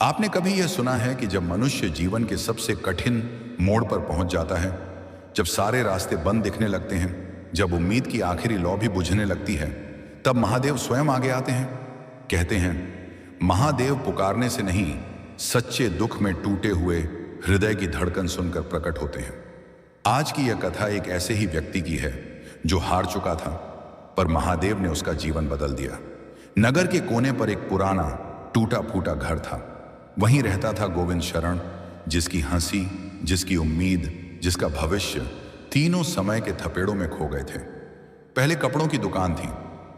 आपने कभी यह सुना है कि जब मनुष्य जीवन के सबसे कठिन मोड़ पर पहुंच जाता है, जब सारे रास्ते बंद दिखने लगते हैं, जब उम्मीद की आखिरी लौ भी बुझने लगती है, तब महादेव स्वयं आगे आते हैं। कहते हैं, महादेव पुकारने से नहीं, सच्चे दुख में टूटे हुए हृदय की धड़कन सुनकर प्रकट होते हैं। आज की यह कथा एक ऐसे ही व्यक्ति की है जो हार चुका था, पर महादेव ने उसका जीवन बदल दिया। नगर के कोने पर एक पुराना टूटा फूटा घर था। वहीं रहता था गोविंद शरण, जिसकी हंसी, जिसकी उम्मीद, जिसका भविष्य तीनों समय के थपेड़ों में खो गए थे। पहले कपड़ों की दुकान थी,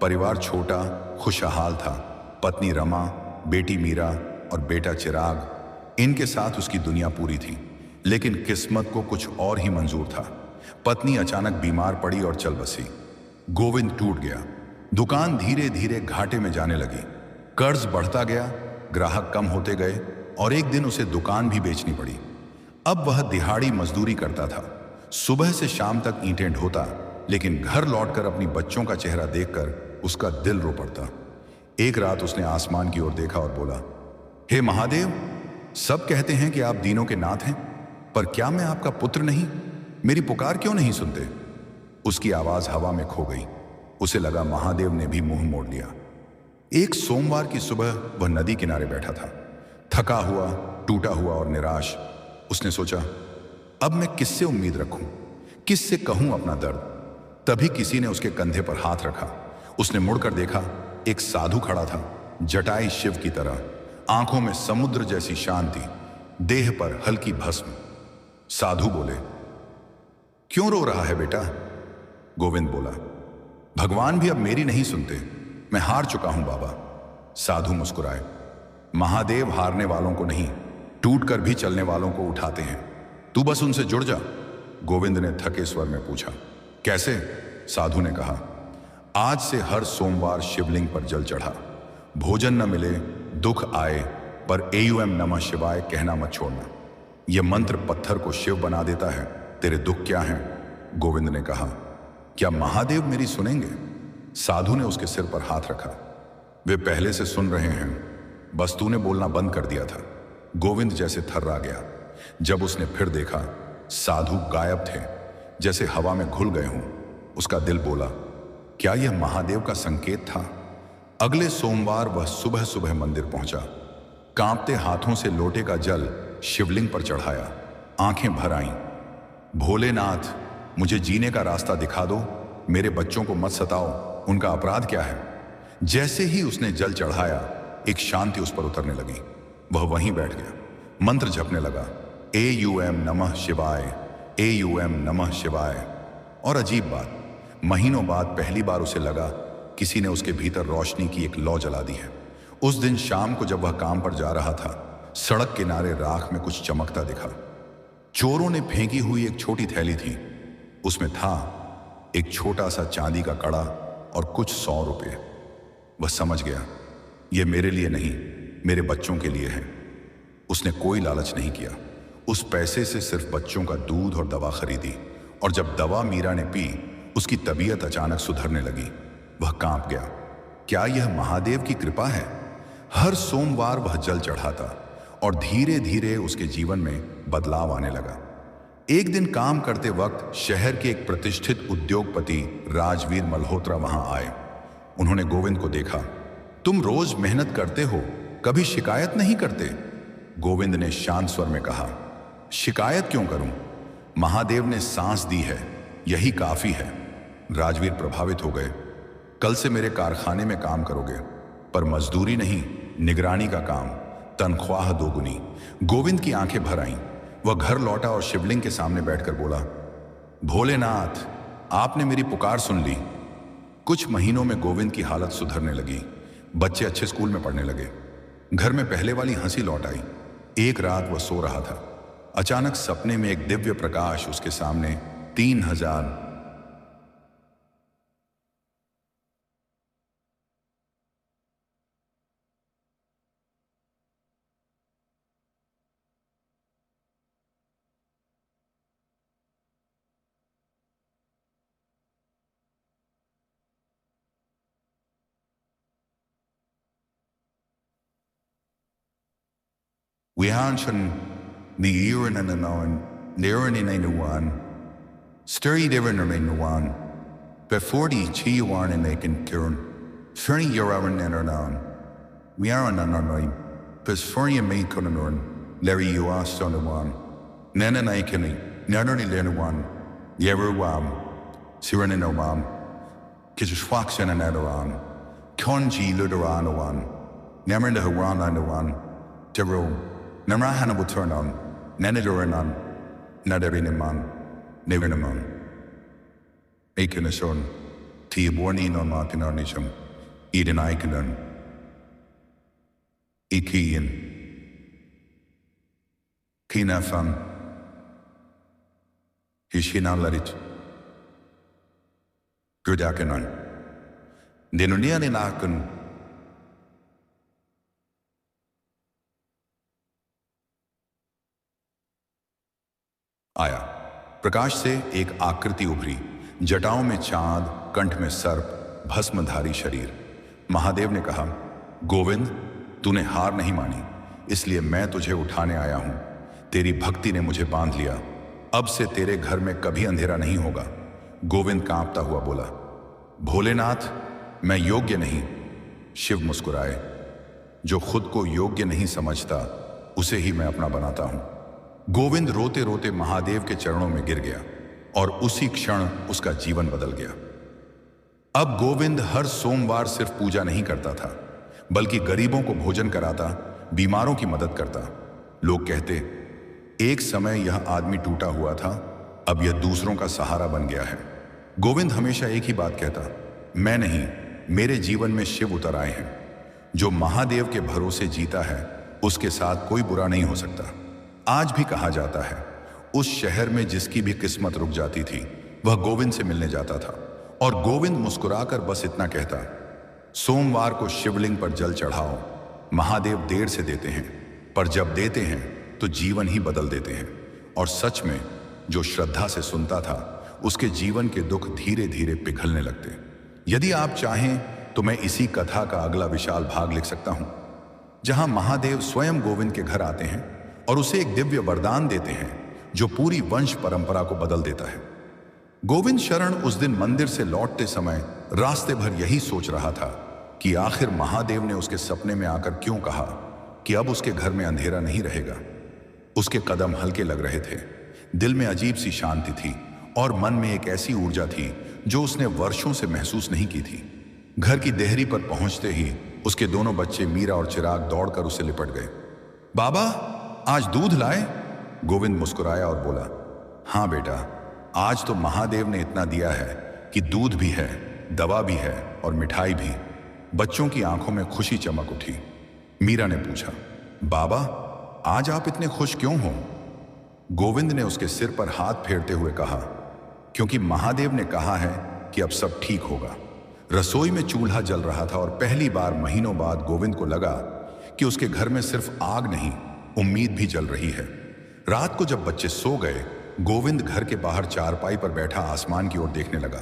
परिवार छोटा खुशहाल था। पत्नी रमा, बेटी मीरा और बेटा चिराग, इनके साथ उसकी दुनिया पूरी थी। लेकिन किस्मत को कुछ और ही मंजूर था। पत्नी अचानक बीमार पड़ी और चल बसी। गोविंद टूट गया। दुकान धीरे धीरे घाटे में जाने लगी। कर्ज बढ़ता गया, ग्राहक कम होते गए और एक दिन उसे दुकान भी बेचनी पड़ी। अब वह दिहाड़ी मजदूरी करता था, सुबह से शाम तक ईंटें ढोता, लेकिन घर लौटकर अपनी बच्चों का चेहरा देखकर उसका दिल रो पड़ता। एक रात उसने आसमान की ओर देखा और बोला, हे महादेव, सब कहते हैं कि आप दीनों के नाथ हैं, पर क्या मैं आपका पुत्र नहीं? मेरी पुकार क्यों नहीं सुनते? उसकी आवाज हवा में खो गई। उसे लगा महादेव ने भी मुंह मोड़ लिया। एक सोमवार की सुबह वह नदी किनारे बैठा था, थका हुआ, टूटा हुआ और निराश। उसने सोचा, अब मैं किससे उम्मीद रखूं, किससे कहूं अपना दर्द? तभी किसी ने उसके कंधे पर हाथ रखा। उसने मुड़कर देखा, एक साधु खड़ा था, जटाई शिव की तरह, आंखों में समुद्र जैसी शांति, देह पर हल्की भस्म। साधु बोले, क्यों रो रहा है बेटा? गोविंद बोला, भगवान भी अब मेरी नहीं सुनते, मैं हार चुका हूं बाबा। साधु मुस्कुराए, महादेव हारने वालों को नहीं, टूटकर भी चलने वालों को उठाते हैं। तू बस उनसे जुड़ जा। गोविंद ने थके स्वर में पूछा, कैसे? साधु ने कहा, आज से हर सोमवार शिवलिंग पर जल चढ़ा। भोजन न मिले, दुख आए, पर एयूएम नमः शिवाय कहना मत छोड़ना। यह मंत्र पत्थर को शिव बना देता है। तेरे दुख क्या हैं? गोविंद ने कहा, क्या महादेव मेरी सुनेंगे? साधु ने उसके सिर पर हाथ रखा, वे पहले से सुन रहे हैं, बस तूने बोलना बंद कर दिया था। गोविंद जैसे थर्रा गया। जब उसने फिर देखा, साधु गायब थे, जैसे हवा में घुल गए हों। उसका दिल बोला, क्या यह महादेव का संकेत था? अगले सोमवार वह सुबह सुबह मंदिर पहुंचा। कांपते हाथों से लोटे का जल शिवलिंग पर चढ़ाया। आंखें भर आईं। भोलेनाथ, मुझे जीने का रास्ता दिखा दो, मेरे बच्चों को मत सताओ, उनका अपराध क्या है? जैसे ही उसने जल चढ़ाया, एक शांति उस पर उतरने लगी। वह वहीं बैठ गया, मंत्र जपने लगा, एयूएम नमः शिवाय, एयूएम नमः शिवाय। और अजीब बात, महीनों बाद पहली बार उसे लगा किसी ने उसके भीतर रोशनी की एक लौ जला दी है। उस दिन शाम को जब वह काम पर जा रहा था, सड़क किनारे राख में कुछ चमकता दिखा। चोरों ने फेंकी हुई एक छोटी थैली थी। उसमें था एक छोटा सा चांदी का कड़ा और कुछ 100 रुपये। वह समझ गया, यह मेरे लिए नहीं, मेरे बच्चों के लिए है। उसने कोई लालच नहीं किया। उस पैसे से सिर्फ बच्चों का दूध और दवा खरीदी, और जब दवा मीरा ने पी, उसकी तबीयत अचानक सुधरने लगी। वह कांप गया। क्या यह महादेव की कृपा है? हर सोमवार वह जल चढ़ाता और धीरे धीरे उसके जीवन में बदलाव आने लगा। एक दिन काम करते वक्त शहर के एक प्रतिष्ठित उद्योगपति राजवीर मल्होत्रा वहां आए। उन्होंने गोविंद को देखा। तुम रोज मेहनत करते हो, कभी शिकायत नहीं करते? गोविंद ने शांत स्वर में कहा, शिकायत क्यों करूं? महादेव ने सांस दी है, यही काफी है। राजवीर प्रभावित हो गए। कल से मेरे कारखाने में काम करोगे, पर मजदूरी नहीं, निगरानी का काम, तनख्वाह दोगुनी। गोविंद की आंखें भर आईं। वह घर लौटा और शिवलिंग के सामने बैठकर बोला, भोलेनाथ, आपने मेरी पुकार सुन ली। कुछ महीनों में गोविंद की हालत सुधरने लगी। बच्चे अच्छे स्कूल में पढ़ने लगे। घर में पहले वाली हंसी लौट आई। एक रात वह सो रहा था, अचानक सपने में एक दिव्य प्रकाश उसके सामने 3000 Wihanshan the Iran and the Nawan, Niran in a one, Sturry Diran in one, before the Chiwan and they can turn, Ferny Yararan and Ernan, we are on our name, Pesforia made Conanorn, Larry you asked on the one, Nana Naikani, Nanani Lenawan, Yeruwam, Siran and Omam, Kishwaxan and Adaran, Konji Ludaran one, Naman the Haran and the one, Tero, Namrahana will turn on, Nanaduranan, Nadarinaman, Nevinaman, Aikanason, Tiaborni non Martinarnisham, Eden Aikanan, Ikian, Kinafan, Hishina Larit, Gurdakanan, Denunianakan, आया। प्रकाश से एक आकृति उभरी, जटाओं में चांद, कंठ में सर्प, भस्मधारी शरीर। महादेव ने कहा, गोविंद, तूने हार नहीं मानी, इसलिए मैं तुझे उठाने आया हूं। तेरी भक्ति ने मुझे बांध लिया, अब से तेरे घर में कभी अंधेरा नहीं होगा। गोविंद कांपता हुआ बोला, भोलेनाथ, मैं योग्य नहीं। शिव मुस्कुराए, जो खुद को योग्य नहीं समझता उसे ही मैं अपना बनाता हूं। गोविंद रोते रोते महादेव के चरणों में गिर गया और उसी क्षण उसका जीवन बदल गया। अब गोविंद हर सोमवार सिर्फ पूजा नहीं करता था, बल्कि गरीबों को भोजन कराता, बीमारों की मदद करता। लोग कहते, एक समय यह आदमी टूटा हुआ था, अब यह दूसरों का सहारा बन गया है। गोविंद हमेशा एक ही बात कहता, मैं नहीं, मेरे जीवन में शिव उतर आए हैं। जो महादेव के भरोसे जीता है, उसके साथ कोई बुरा नहीं हो सकता। आज भी कहा जाता है, उस शहर में जिसकी भी किस्मत रुक जाती थी, वह गोविंद से मिलने जाता था, और गोविंद मुस्कुराकर बस इतना कहता, सोमवार को शिवलिंग पर जल चढ़ाओ। महादेव देर से देते हैं, पर जब देते हैं तो जीवन ही बदल देते हैं। और सच में जो श्रद्धा से सुनता था, उसके जीवन के दुख धीरे धीरे पिघलने लगते। यदि आप चाहें तो मैं इसी कथा का अगला विशाल भाग लिख सकता हूं, जहां महादेव स्वयं गोविंद के घर आते हैं और उसे एक दिव्य वरदान देते हैं जो पूरी वंश परंपरा को बदल देता है। गोविंद शरण उस दिन मंदिर से लौटते समय रास्ते भर यही सोच रहा था कि आखिर महादेव ने उसके सपने में आकर क्यों कहा कि अब उसके घर में अंधेरा नहीं रहेगा। उसके कदम हल्के लग रहे थे, दिल में अजीब सी शांति थी और मन में एक ऐसी ऊर्जा थी जो उसने वर्षों से महसूस नहीं की थी। घर की देहरी पर पहुंचते ही उसके दोनों बच्चे मीरा और चिराग दौड़कर उसे लिपट गए। बाबा, आज दूध लाए? गोविंद मुस्कुराया और बोला, हाँ बेटा, आज तो महादेव ने इतना दिया है कि दूध भी है, दवा भी है और मिठाई भी। बच्चों की आंखों में खुशी चमक उठी। मीरा ने पूछा, बाबा, आज आप इतने खुश क्यों हो? गोविंद ने उसके सिर पर हाथ फेरते हुए कहा, क्योंकि महादेव ने कहा है कि अब सब ठीक होगा। रसोई में चूल्हा जल रहा था और पहली बार महीनों बाद गोविंद को लगा कि उसके घर में सिर्फ आग नहीं, उम्मीद भी जल रही है। रात को जब बच्चे सो गए, गोविंद घर के बाहर चारपाई पर बैठा आसमान की ओर देखने लगा।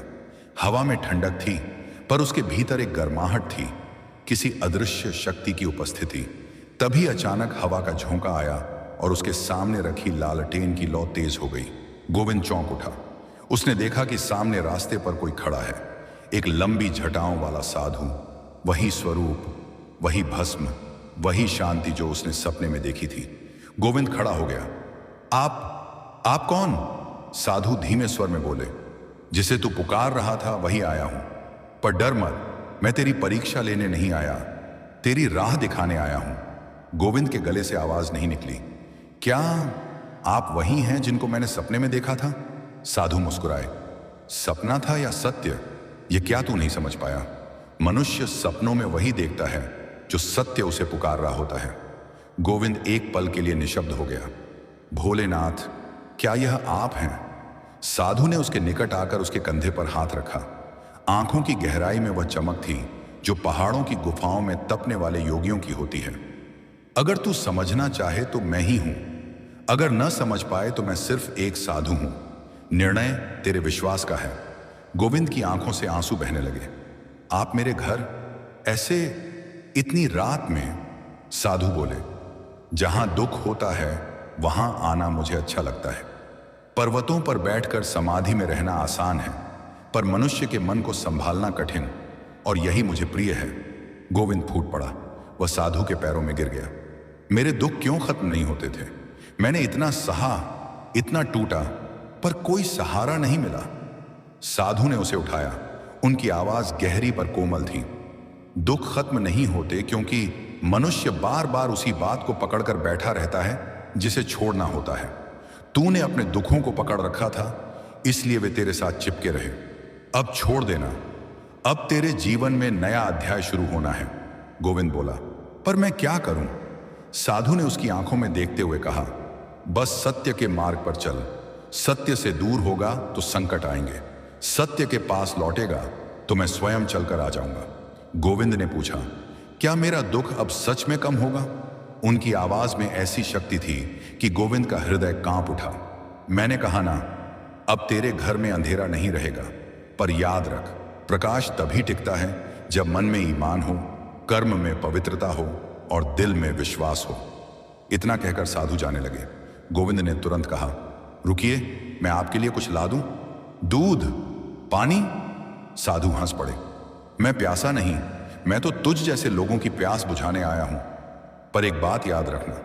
हवा में ठंडक थी, पर उसके भीतर एक गर्माहट थी, किसी अदृश्य शक्ति की उपस्थिति। तभी अचानक हवा का झोंका आया और उसके सामने रखी लालटेन की लौ तेज हो गई। गोविंद चौंक उठा। उसने देखा कि सामने रास्ते पर कोई खड़ा है, एक लंबी झटाओं वाला साधु। वही स्वरूप, वही भस्म, वही शांति जो उसने सपने में देखी थी। गोविंद खड़ा हो गया। आप कौन? साधु धीमे स्वर में बोले, जिसे तू पुकार रहा था वही आया हूं, पर डर मत, मैं तेरी परीक्षा लेने नहीं आया, तेरी राह दिखाने आया हूं। गोविंद के गले से आवाज नहीं निकली। क्या आप वही हैं जिनको मैंने सपने में देखा था? साधु मुस्कुराए। सपना था या सत्य, यह क्या तू नहीं समझ पाया? मनुष्य सपनों में वही देखता है जो सत्य उसे पुकार रहा होता है। गोविंद एक पल के लिए निशब्द हो गया। भोलेनाथ, क्या यह आप हैं? साधु ने उसके निकट आकर उसके कंधे पर हाथ रखा। आंखों की गहराई में वह चमक थी जो पहाड़ों की गुफाओं में तपने वाले योगियों की होती है। अगर तू समझना चाहे तो मैं ही हूं, अगर न समझ पाए तो मैं सिर्फ एक साधु हूं। निर्णय तेरे विश्वास का है। गोविंद की आंखों से आंसू बहने लगे। आप मेरे घर ऐसे इतनी रात में? साधु बोले। जहां दुख होता है वहां आना मुझे अच्छा लगता है। पर्वतों पर बैठकर समाधि में रहना आसान है, पर मनुष्य के मन को संभालना कठिन, और यही मुझे प्रिय है। गोविंद फूट पड़ा। वह साधु के पैरों में गिर गया। मेरे दुख क्यों खत्म नहीं होते थे? मैंने इतना सहा, इतना टूटा, पर कोई सहारा नहीं मिला। साधु ने उसे उठाया। उनकी आवाज गहरी पर कोमल थी। दुख खत्म नहीं होते क्योंकि मनुष्य बार बार उसी बात को पकड़कर बैठा रहता है जिसे छोड़ना होता है। तूने अपने दुखों को पकड़ रखा था, इसलिए वे तेरे साथ चिपके रहे। अब छोड़ देना। अब तेरे जीवन में नया अध्याय शुरू होना है। गोविंद बोला, पर मैं क्या करूं? साधु ने उसकी आंखों में देखते हुए कहा, बस सत्य के मार्ग पर चल। सत्य से दूर होगा तो संकट आएंगे, सत्य के पास लौटेगा तो मैं स्वयं चलकर आ जाऊंगा। गोविंद ने पूछा, क्या मेरा दुख अब सच में कम होगा? उनकी आवाज में ऐसी शक्ति थी कि गोविंद का हृदय कांप उठा। मैंने कहा ना, अब तेरे घर में अंधेरा नहीं रहेगा, पर याद रख, प्रकाश तभी टिकता है जब मन में ईमान हो, कर्म में पवित्रता हो और दिल में विश्वास हो। इतना कहकर साधु जाने लगे। गोविंद ने तुरंत कहा, रुकिए, मैं आपके लिए कुछ ला दूं? दूध? पानी? साधु हंस पड़े। मैं प्यासा नहीं, मैं तो तुझ जैसे लोगों की प्यास बुझाने आया हूं। पर एक बात याद रखना,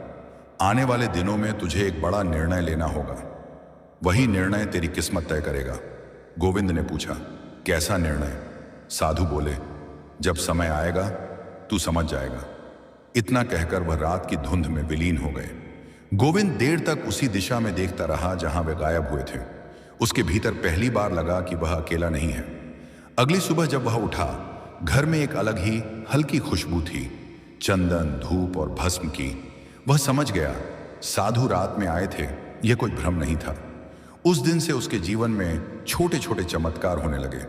आने वाले दिनों में तुझे एक बड़ा निर्णय लेना होगा। वही निर्णय तेरी किस्मत तय करेगा। गोविंद ने पूछा, कैसा निर्णय? साधु बोले, जब समय आएगा तू समझ जाएगा। इतना कहकर वह रात की धुंध में विलीन हो गए। गोविंद देर तक उसी दिशा में देखता रहा जहां वे गायब हुए थे। उसके भीतर पहली बार लगा कि वह अकेला नहीं है। अगली सुबह जब वह उठा, घर में एक अलग ही हल्की खुशबू थी, चंदन, धूप और भस्म की। वह समझ गया, साधु रात में आए थे, यह कोई भ्रम नहीं था। उस दिन से उसके जीवन में छोटे छोटे चमत्कार होने लगे।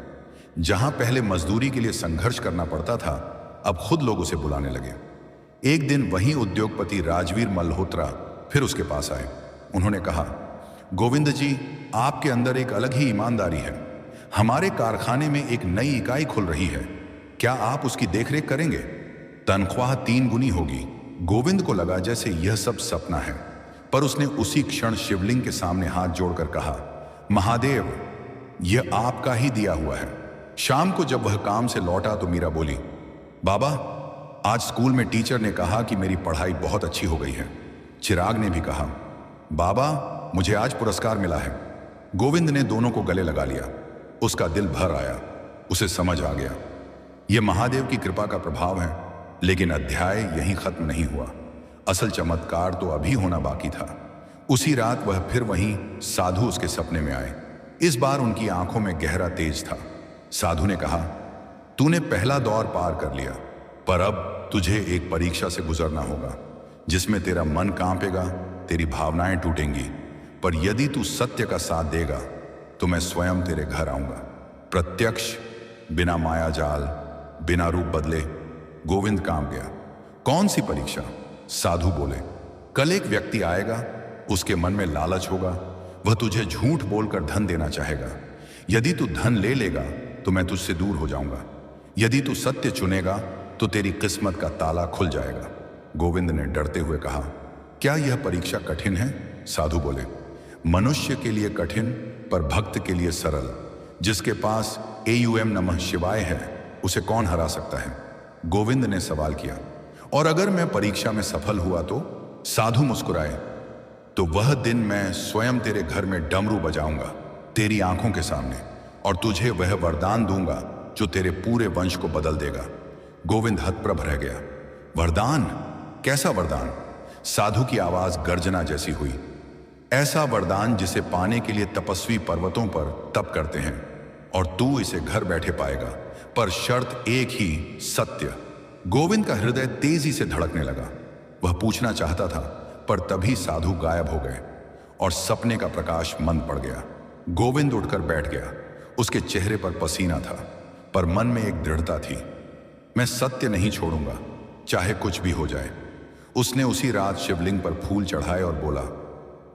जहां पहले मजदूरी के लिए संघर्ष करना पड़ता था, अब खुद लोग उसे बुलाने लगे। एक दिन वही उद्योगपति राजवीर मल्होत्रा फिर उसके पास आए। उन्होंने कहा, गोविंद जी, आपके अंदर एक अलग ही ईमानदारी है। हमारे कारखाने में एक नई इकाई खुल रही है, क्या आप उसकी देखरेख करेंगे? तनख्वाह 3 गुनी होगी। गोविंद को लगा जैसे यह सब सपना है, पर उसने उसी क्षण शिवलिंग के सामने हाथ जोड़कर कहा, महादेव, यह आपका ही दिया हुआ है। शाम को जब वह काम से लौटा तो मीरा बोली, बाबा, आज स्कूल में टीचर ने कहा कि मेरी पढ़ाई बहुत अच्छी हो गई है। चिराग ने भी कहा, बाबा, मुझे आज पुरस्कार मिला है। गोविंद ने दोनों को गले लगा लिया। उसका दिल भर आया। उसे समझ आ गया, यह महादेव की कृपा का प्रभाव है। लेकिन अध्याय यहीं खत्म नहीं हुआ। असल चमत्कार तो अभी होना बाकी था। उसी रात वह फिर वहीं साधु उसके सपने में आए। इस बार उनकी आंखों में गहरा तेज था। साधु ने कहा, तूने पहला दौर पार कर लिया, पर अब तुझे एक परीक्षा से गुजरना होगा जिसमें तेरा मन कांपेगा, तेरी भावनाएं टूटेंगी, पर यदि तू सत्य का साथ देगा तो मैं स्वयं तेरे घर आऊंगा, प्रत्यक्ष, बिना माया जाल, बिना रूप बदले। गोविंद कांप गया। कौन सी परीक्षा? साधु बोले, कल एक व्यक्ति आएगा, उसके मन में लालच होगा, वह तुझे झूठ बोलकर धन देना चाहेगा। यदि तू धन ले लेगा तो मैं तुझसे दूर हो जाऊंगा। यदि तू सत्य चुनेगा तो तेरी किस्मत का ताला खुल जाएगा। गोविंद ने डरते हुए कहा, क्या यह परीक्षा कठिन है? साधु बोले, मनुष्य के लिए कठिन, पर भक्त के लिए सरल। जिसके पास AUM नमः शिवाय है, उसे कौन हरा सकता है? गोविंद ने सवाल किया। और अगर मैं परीक्षा में सफल हुआ तो? साधु मुस्कुराए, तो वह दिन मैं स्वयं तेरे घर में डमरू बजाऊंगा, तेरी आंखों के सामने, और तुझे वह वरदान दूंगा जो तेरे पूरे वंश को बदल देगा। गोविंद हतप्रभ रह गया। वरदान? कैसा वरदान? साधु की आवाज गर्जना जैसी हुई। ऐसा वरदान जिसे पाने के लिए तपस्वी पर्वतों पर तप करते हैं, और तू इसे घर बैठे पाएगा, पर शर्त एक ही, सत्य। गोविंद का हृदय तेजी से धड़कने लगा। वह पूछना चाहता था, पर तभी साधु गायब हो गए और सपने का प्रकाश मंद पड़ गया। गोविंद उठकर बैठ गया। उसके चेहरे पर पसीना था, पर मन में एक दृढ़ता थी, मैं सत्य नहीं छोड़ूंगा, चाहे कुछ भी हो जाए। उसने उसी रात शिवलिंग पर फूल चढ़ाए और बोला,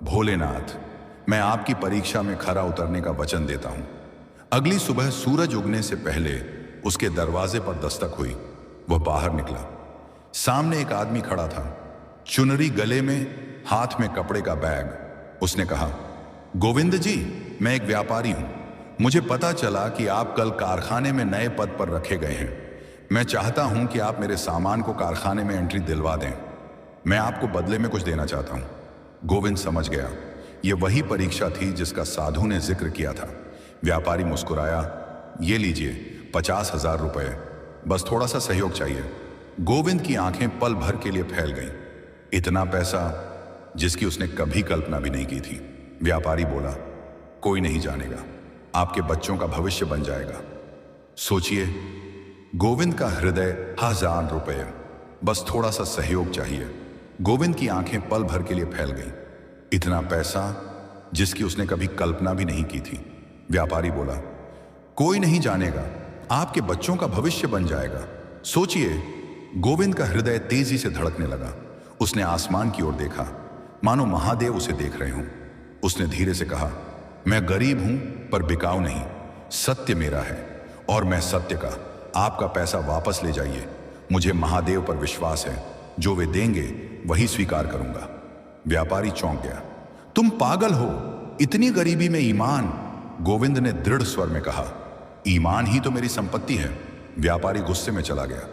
भोलेनाथ, मैं आपकी परीक्षा में खरा उतरने का वचन देता हूं। अगली सुबह सूरज उगने से पहले उसके दरवाजे पर दस्तक हुई। वह बाहर निकला। सामने एक आदमी खड़ा था। चुनरी गले में, हाथ में कपड़े का बैग। उसने कहा, गोविंद जी, मैं एक व्यापारी हूं। मुझे पता चला कि आप कल कारखाने में नए पद पर रखे गए हैं। मैं चाहता हूं कि आप मेरे सामान को कारखाने में एंट्री दिलवा दें। मैं आपको बदले में कुछ देना चाहता हूं। गोविंद समझ गया, यह वही परीक्षा थी जिसका साधु ने जिक्र किया था। व्यापारी मुस्कुराया, ये लीजिए 50,000 रुपए, बस थोड़ा सा सहयोग चाहिए। गोविंद की आंखें पल भर के लिए फैल गईं। इतना पैसा जिसकी उसने कभी कल्पना भी नहीं की थी। व्यापारी बोला, कोई नहीं जानेगा, आपके बच्चों का भविष्य बन जाएगा। सोचिए, गोविंद का हृदय 1,000 रुपए, बस थोड़ा सा सहयोग चाहिए। गोविंद की आंखें पल भर के लिए फैल गईं। इतना पैसा जिसकी उसने कभी कल्पना भी नहीं की थी। व्यापारी बोला, कोई नहीं जानेगा, आपके बच्चों का भविष्य बन जाएगा। सोचिए, गोविंद का हृदय तेजी से धड़कने लगा। उसने आसमान की ओर देखा, मानो महादेव उसे देख रहे हों। उसने धीरे से कहा, मैं गरीब हूं पर बिकाऊ नहीं। सत्य मेरा है और मैं सत्य का। आपका पैसा वापस ले जाइए। मुझे महादेव पर विश्वास है, जो वे देंगे वही स्वीकार करूंगा। व्यापारी चौंक गया, तुम पागल हो, इतनी गरीबी में ईमान? गोविंद ने दृढ़ स्वर में कहा, ईमान ही तो मेरी संपत्ति है। व्यापारी गुस्से में चला गया।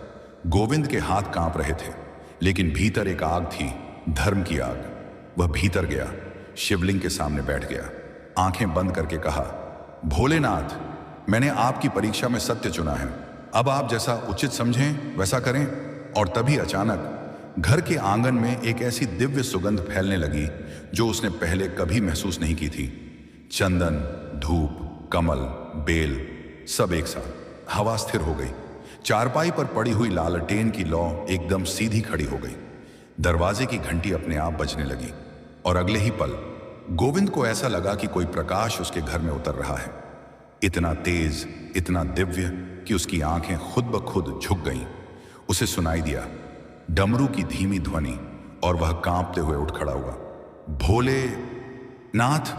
गोविंद के हाथ कांप रहे थे, लेकिन भीतर एक आग थी, धर्म की आग। वह भीतर गया, शिवलिंग के सामने बैठ गया, आंखें बंद करके कहा, भोलेनाथ, मैंने आपकी परीक्षा में सत्य चुना है। अब आप जैसा उचित समझें वैसा करें। और तभी अचानक घर के आंगन में एक ऐसी दिव्य सुगंध फैलने लगी जो उसने पहले कभी महसूस नहीं की थी। चंदन, धूप, कमल, बेल, सब एक साथ। हवा स्थिर हो गई। चारपाई पर पड़ी हुई लालटेन की लौ एकदम सीधी खड़ी हो गई। दरवाजे की घंटी अपने आप बजने लगी और अगले ही पल गोविंद को ऐसा लगा कि कोई प्रकाश उसके घर में उतर रहा है। इतना तेज, इतना दिव्य कि उसकी आंखें खुद ब खुद झुक गईं। उसे सुनाई दिया डमरू की धीमी ध्वनि और वह कांपते हुए उठ खड़ा हुआ। भोले नाथ!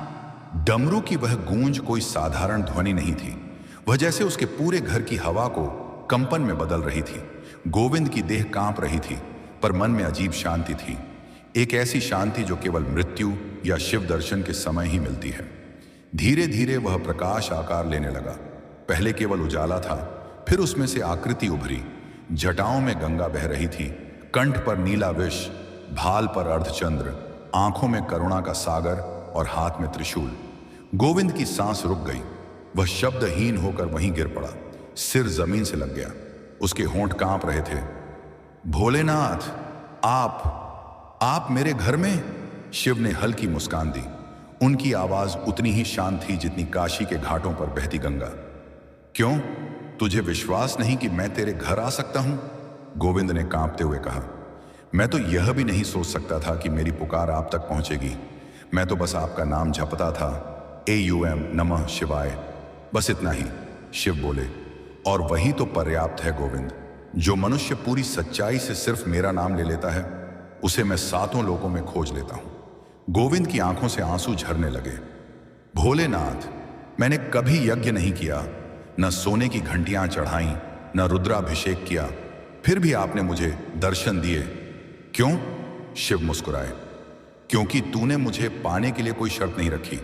डमरू की वह गूंज कोई साधारण ध्वनि नहीं थी। वह जैसे उसके पूरे घर की हवा को कंपन में बदल रही थी। गोविंद की देह कांप रही थी, पर मन में अजीब शांति थी। एक ऐसी शांति जो केवल मृत्यु या शिव दर्शन के समय ही मिलती है। धीरे धीरे वह प्रकाश आकार लेने लगा। पहले केवल उजाला था, फिर उसमें से आकृति उभरी। जटाओं में गंगा बह रही थी, कंठ पर नीला विष, भाल पर अर्धचंद्र, आंखों में करुणा का सागर और हाथ में त्रिशूल। गोविंद की सांस रुक गई। वह शब्दहीन होकर वहीं गिर पड़ा। सिर जमीन से लग गया। उसके होंठ कांप रहे थे। भोलेनाथ, आप मेरे घर में? शिव ने हल्की मुस्कान दी। उनकी आवाज उतनी ही शांत थी जितनी काशी के घाटों पर बहती गंगा। क्यों, तुझे विश्वास नहीं कि मैं तेरे घर आ सकता हूं? गोविंद ने कांपते हुए कहा। मैं तो यह भी नहीं सोच सकता था कि मेरी पुकार आप तक पहुंचेगी। मैं तो बस आपका नाम जपता था, AUM नमः शिवाय, बस इतना ही। शिव बोले, और वही तो पर्याप्त है गोविंद। जो मनुष्य पूरी सच्चाई से सिर्फ मेरा नाम ले लेता है, उसे मैं 7 लोकों में खोज लेता हूं। गोविंद की आंखों से आंसू झरने लगे। भोलेनाथ, मैंने कभी यज्ञ नहीं किया, न सोने की घंटियां चढ़ाई, न रुद्राभिषेक किया, फिर भी आपने मुझे दर्शन दिए। क्यों? शिव मुस्कुराए। क्योंकि तूने मुझे पाने के लिए कोई शर्त नहीं रखी।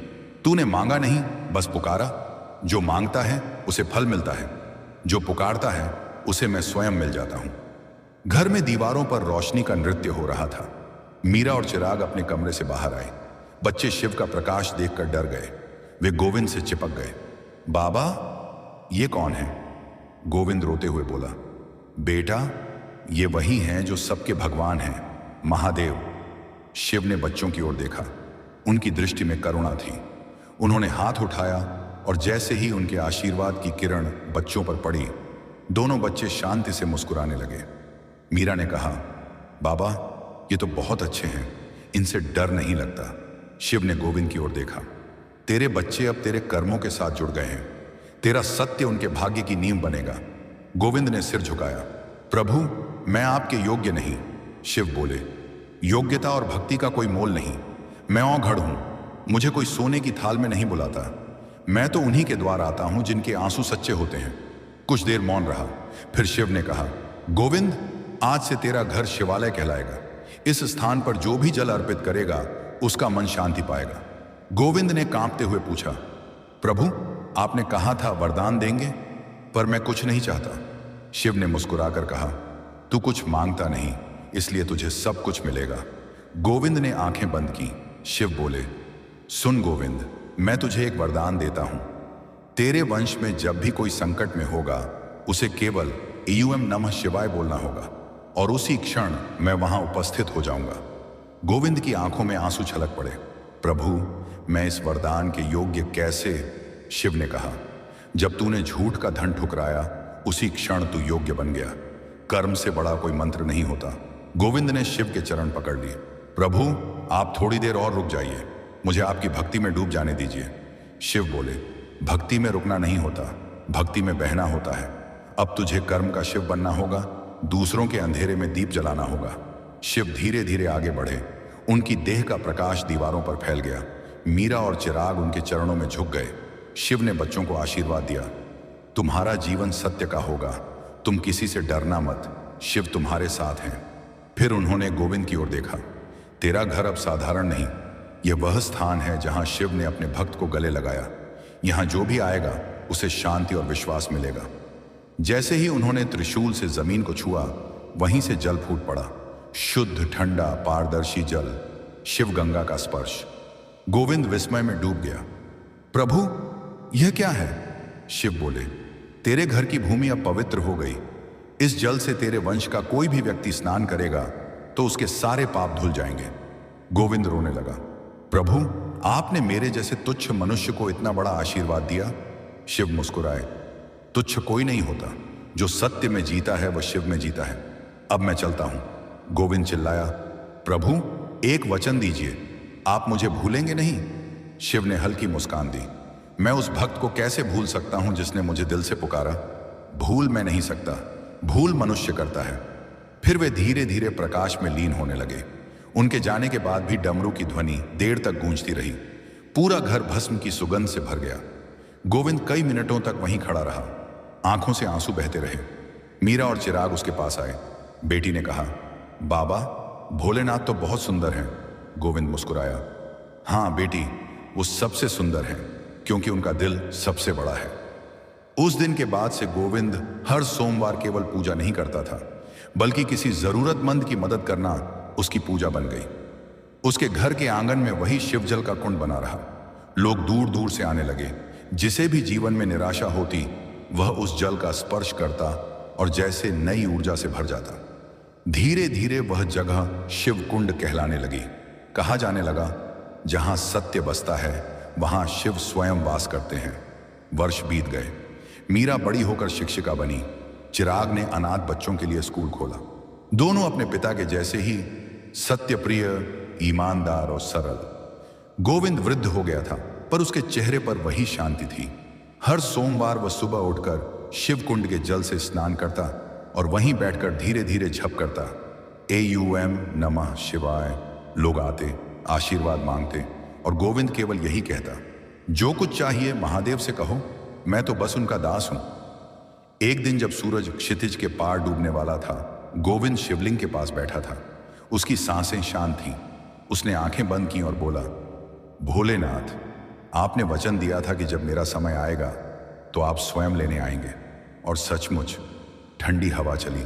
तूने मांगा नहीं, बस पुकारा। जो मांगता है उसे फल मिलता है, जो पुकारता है उसे मैं स्वयं मिल जाता हूं। घर में दीवारों पर रोशनी का नृत्य हो रहा था। मीरा और चिराग अपने कमरे से बाहर आए। बच्चे शिव का प्रकाश देखकर डर गए। वे गोविंद से चिपक गए। बाबा, ये कौन है? गोविंद रोते हुए बोला, बेटा, ये वही हैं जो सबके भगवान हैं, महादेव। शिव ने बच्चों की ओर देखा। उनकी दृष्टि में करुणा थी। उन्होंने हाथ उठाया और जैसे ही उनके आशीर्वाद की किरण बच्चों पर पड़ी, दोनों बच्चे शांति से मुस्कुराने लगे। मीरा ने कहा, बाबा, ये तो बहुत अच्छे हैं, इनसे डर नहीं लगता। शिव ने गोविंद की ओर देखा। तेरे बच्चे अब तेरे कर्मों के साथ जुड़ गए हैं। तेरा सत्य उनके भाग्य की नींव बनेगा। गोविंद ने सिर झुकाया। प्रभु, मैं आपके योग्य नहीं। शिव बोले, योग्यता और भक्ति का कोई मोल नहीं। मैं औघड़ हूं, मुझे कोई सोने की थाल में नहीं बुलाता। मैं तो उन्हीं के द्वार आता हूं जिनके आंसू सच्चे होते हैं। कुछ देर मौन रहा, फिर शिव ने कहा, गोविंद, आज से तेरा घर शिवालय कहलाएगा। इस स्थान पर जो भी जल अर्पित करेगा उसका मन शांति पाएगा। गोविंद ने कांपते हुए पूछा, प्रभु आपने कहा था वरदान देंगे, पर मैं कुछ नहीं चाहता। शिव ने मुस्कुराकर कहा, तू कुछ मांगता नहीं, इसलिए तुझे सब कुछ मिलेगा। गोविंद ने आंखें बंद की। शिव बोले, सुन गोविंद, मैं तुझे एक वरदान देता हूं। तेरे वंश में जब भी कोई संकट में होगा उसे केवल ईयूएम नमः शिवाय बोलना होगा और उसी क्षण मैं वहां उपस्थित हो जाऊंगा। गोविंद की आंखों में आंसू छलक पड़े। प्रभु मैं इस वरदान के योग्य कैसे? शिव ने कहा, जब तूने झूठ का धन ठुकराया उसी क्षण तू योग्य बन गया। कर्म से बड़ा कोई मंत्र नहीं होता। गोविंद ने शिव के चरण पकड़ लिए। प्रभु आप थोड़ी देर और रुक जाइए, मुझे आपकी भक्ति में डूब जाने दीजिए। शिव बोले, भक्ति में रुकना नहीं होता, भक्ति में बहना होता है। अब तुझे कर्म का शिव बनना होगा, दूसरों के अंधेरे में दीप जलाना होगा। शिव धीरे धीरे आगे बढ़े। उनकी देह का प्रकाश दीवारों पर फैल गया। मीरा और चिराग उनके चरणों में झुक गए। शिव ने बच्चों को आशीर्वाद दिया, तुम्हारा जीवन सत्य का होगा, तुम किसी से डरना मत, शिव तुम्हारे साथ हैं। फिर उन्होंने गोविंद की ओर देखा। तेरा घर अब साधारण नहीं, यह वह स्थान है जहां शिव ने अपने भक्त को गले लगाया। यहां जो भी आएगा उसे शांति और विश्वास मिलेगा। जैसे ही उन्होंने त्रिशूल से जमीन को छुआ, वहीं से जल फूट पड़ा। शुद्ध ठंडा पारदर्शी जल, शिव गंगा का स्पर्श। गोविंद विस्मय में डूब गया। प्रभु यह क्या है? शिव बोले, तेरे घर की भूमि अब पवित्र हो गई। इस जल से तेरे वंश का कोई भी व्यक्ति स्नान करेगा तो उसके सारे पाप धुल जाएंगे। गोविंद रोने लगा, प्रभु आपने मेरे जैसे तुच्छ मनुष्य को इतना बड़ा आशीर्वाद दिया। शिव मुस्कुराए, तुच्छ कोई नहीं होता, जो सत्य में जीता है वह शिव में जीता है। अब मैं चलता हूं। गोविंद चिल्लाया, प्रभु एक वचन दीजिए, आप मुझे भूलेंगे नहीं? शिव ने हल्की मुस्कान दी, मैं उस भक्त को कैसे भूल सकता हूं जिसने मुझे दिल से पुकारा। भूल मैं नहीं सकता, भूल मनुष्य करता है। फिर वे धीरे धीरे प्रकाश में लीन होने लगे। उनके जाने के बाद भी डमरू की ध्वनि देर तक गूंजती रही। पूरा घर भस्म की सुगंध से भर गया। गोविंद कई मिनटों तक वहीं खड़ा रहा, आंखों से आंसू बहते रहे। मीरा और चिराग उसके पास आए। बेटी ने कहा, बाबा भोलेनाथ तो बहुत सुंदर हैं। गोविंद मुस्कुराया, हाँ बेटी, वो सबसे सुंदर हैं क्योंकि उनका दिल सबसे बड़ा है। उस दिन के बाद से गोविंद हर सोमवार केवल पूजा नहीं करता था, बल्कि किसी जरूरतमंद की मदद करना उसकी पूजा बन गई। उसके घर के आंगन में वही शिवजल का कुंड बना रहा। लोग दूर दूर से आने लगे। जिसे भी जीवन में निराशा होती वह उस जल का स्पर्श करता और जैसे नई ऊर्जा से भर जाता। धीरे धीरे वह जगह शिव कुंड कहलाने लगी। कहा जाने लगा, जहां सत्य बसता है वहां शिव स्वयं वास करते हैं। वर्ष बीत गए। मीरा बड़ी होकर शिक्षिका बनी। चिराग ने अनाथ बच्चों के लिए स्कूल खोला। दोनों अपने पिता के जैसे ही सत्यप्रिय, ईमानदार और सरल। गोविंद वृद्ध हो गया था, पर उसके चेहरे पर वही शांति थी। हर सोमवार वह सुबह उठकर शिव कुंड के जल से स्नान करता और वहीं बैठकर धीरे धीरे झप करता, एयूएम नमः शिवाय। लोग आते, आशीर्वाद मांगते और गोविंद केवल यही कहता, जो कुछ चाहिए महादेव से कहो, मैं तो बस उनका दास हूं। एक दिन जब सूरज क्षितिज के पार डूबने वाला था, गोविंद शिवलिंग के पास बैठा था। उसकी सांसें शांत थीं। उसने आंखें बंद की और बोला, भोलेनाथ, आपने वचन दिया था कि जब मेरा समय आएगा तो आप स्वयं लेने आएंगे। और सचमुच ठंडी हवा चली,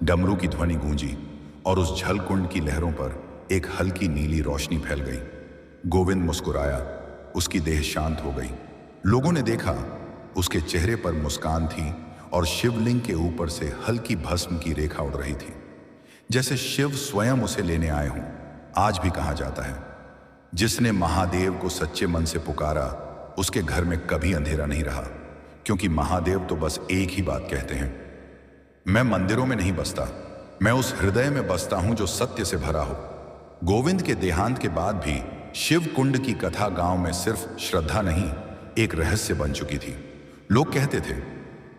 डमरू की ध्वनि गूंजी और उस जलकुंड की लहरों पर एक हल्की नीली रोशनी फैल गई। गोविंद मुस्कुराया, उसकी देह शांत हो गई। लोगों ने देखा, उसके चेहरे पर मुस्कान थी और शिवलिंग के ऊपर से हल्की भस्म की रेखा उड़ रही थी, जैसे शिव स्वयं उसे लेने आए हों। आज भी कहा जाता है, जिसने महादेव को सच्चे मन से पुकारा उसके घर में कभी अंधेरा नहीं रहा, क्योंकि महादेव तो बस एक ही बात कहते हैं, मैं मंदिरों में नहीं बसता, मैं उस हृदय में बसता हूं जो सत्य से भरा हो। गोविंद के देहांत के बाद भी शिव कुंड की कथा गांव में सिर्फ श्रद्धा नहीं, एक रहस्य बन चुकी थी। लोग कहते थे,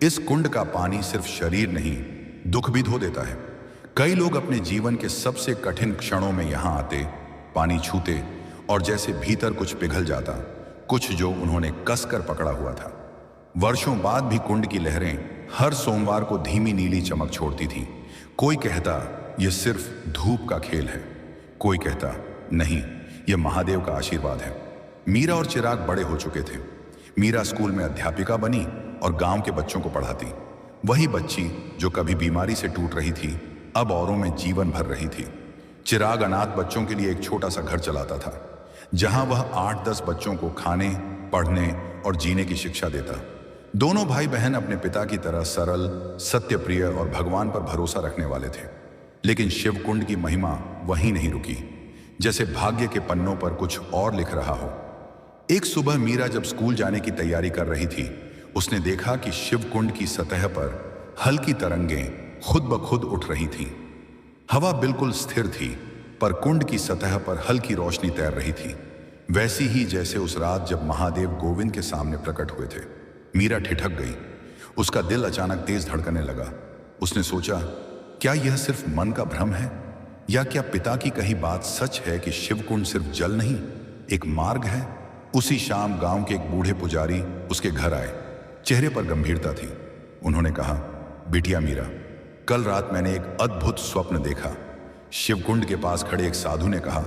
इस कुंड का पानी सिर्फ शरीर नहीं, दुख भी धो देता है। कई लोग अपने जीवन के सबसे कठिन क्षणों में यहां आते, पानी छूते और जैसे भीतर कुछ पिघल जाता, कुछ जो उन्होंने कसकर पकड़ा हुआ था। वर्षों बाद भी कुंड की लहरें हर सोमवार को धीमी नीली चमक छोड़ती थीं। कोई कहता, यह सिर्फ धूप का खेल है, कोई कहता, नहीं, यह महादेव का आशीर्वाद है। मीरा और चिराग बड़े हो चुके थे। मीरा स्कूल में अध्यापिका बनी और गांव के बच्चों को पढ़ाती। वही बच्ची जो कभी बीमारी से टूट रही थी, अब औरों में जीवन भर रही थी। चिराग अनाथ बच्चों के लिए एक छोटा सा घर चलाता था, जहां वह 8-10 बच्चों को खाने, पढ़ने और जीने की शिक्षा देता। दोनों भाई बहन अपने पिता की तरह सरल, सत्यप्रिय और भगवान पर भरोसा रखने वाले थे। लेकिन शिवकुंड की महिमा वहीं नहीं रुकी। जैसे भाग्य के पन्नों पर कुछ और लिख रहा हो। एक सुबह मीरा जब स्कूल जाने की तैयारी कर रही थी, उसने देखा कि शिवकुंड की सतह पर हल्की तरंगें खुद ब खुद उठ रही थीं। हवा बिल्कुल स्थिर थी, पर कुंड की सतह पर हल्की रोशनी तैर रही थी, वैसी ही जैसे उस रात जब महादेव गोविंद के सामने प्रकट हुए थे। मीरा ठिठक गई। उसका दिल अचानक तेज धड़कने लगा। उसने सोचा, क्या यह सिर्फ मन का भ्रम है, या क्या पिता की कही बात सच है कि शिवकुंड सिर्फ जल नहीं, एक मार्ग है। उसी शाम गांव के एक बूढ़े पुजारी उसके घर आए। चेहरे पर गंभीरता थी। उन्होंने कहा, बिटिया मीरा, कल रात मैंने एक अद्भुत स्वप्न देखा। शिवकुंड के पास खड़े एक साधु ने कहा,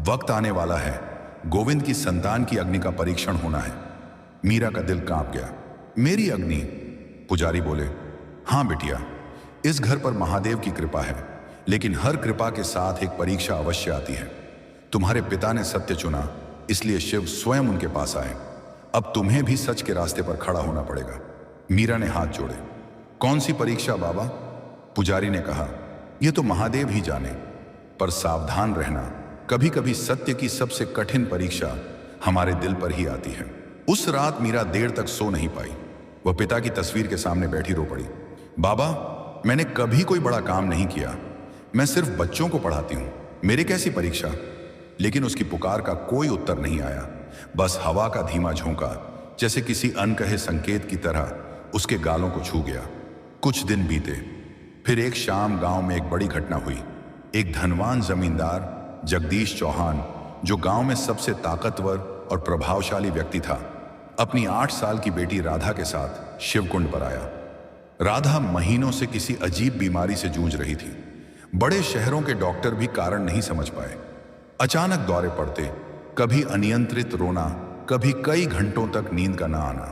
वक्त आने वाला है, गोविंद की संतान की अग्नि का परीक्षण होना है। मीरा का दिल कांप गया। मेरी अग्नि? पुजारी बोले, हां बिटिया, इस घर पर महादेव की कृपा है, लेकिन हर कृपा के साथ एक परीक्षा अवश्य आती है। तुम्हारे पिता ने सत्य चुना, इसलिए शिव स्वयं उनके पास आए। अब तुम्हें भी सच के रास्ते पर खड़ा होना पड़ेगा। मीरा ने हाथ जोड़े। कौन सी परीक्षा बाबा? पुजारी ने कहा, यह तो महादेव ही जाने, पर सावधान रहना, कभी कभी सत्य की सबसे कठिन परीक्षा हमारे दिल पर ही आती है। उस रात मीरा देर तक सो नहीं पाई। वह पिता की तस्वीर के सामने बैठी रो पड़ी। बाबा, मैंने कभी कोई बड़ा काम नहीं किया, मैं सिर्फ बच्चों को पढ़ाती हूं, मेरी कैसी परीक्षा? लेकिन उसकी पुकार का कोई उत्तर नहीं आया। बस हवा का धीमा झोंका, जैसे किसी अनकहे संकेत की तरह, उसके गालों को छू गया। कुछ दिन बीते। फिर एक शाम गांव में एक बड़ी घटना हुई। एक धनवान जमींदार जगदीश चौहान, जो गांव में सबसे ताकतवर और प्रभावशाली व्यक्ति था, अपनी 8 साल की बेटी राधा के साथ शिवकुंड पर आया। राधा महीनों से किसी अजीब बीमारी से जूझ रही थी। बड़े शहरों के डॉक्टर भी कारण नहीं समझ पाए। अचानक दौरे पड़ते, कभी अनियंत्रित रोना, कभी कई घंटों तक नींद का ना आना।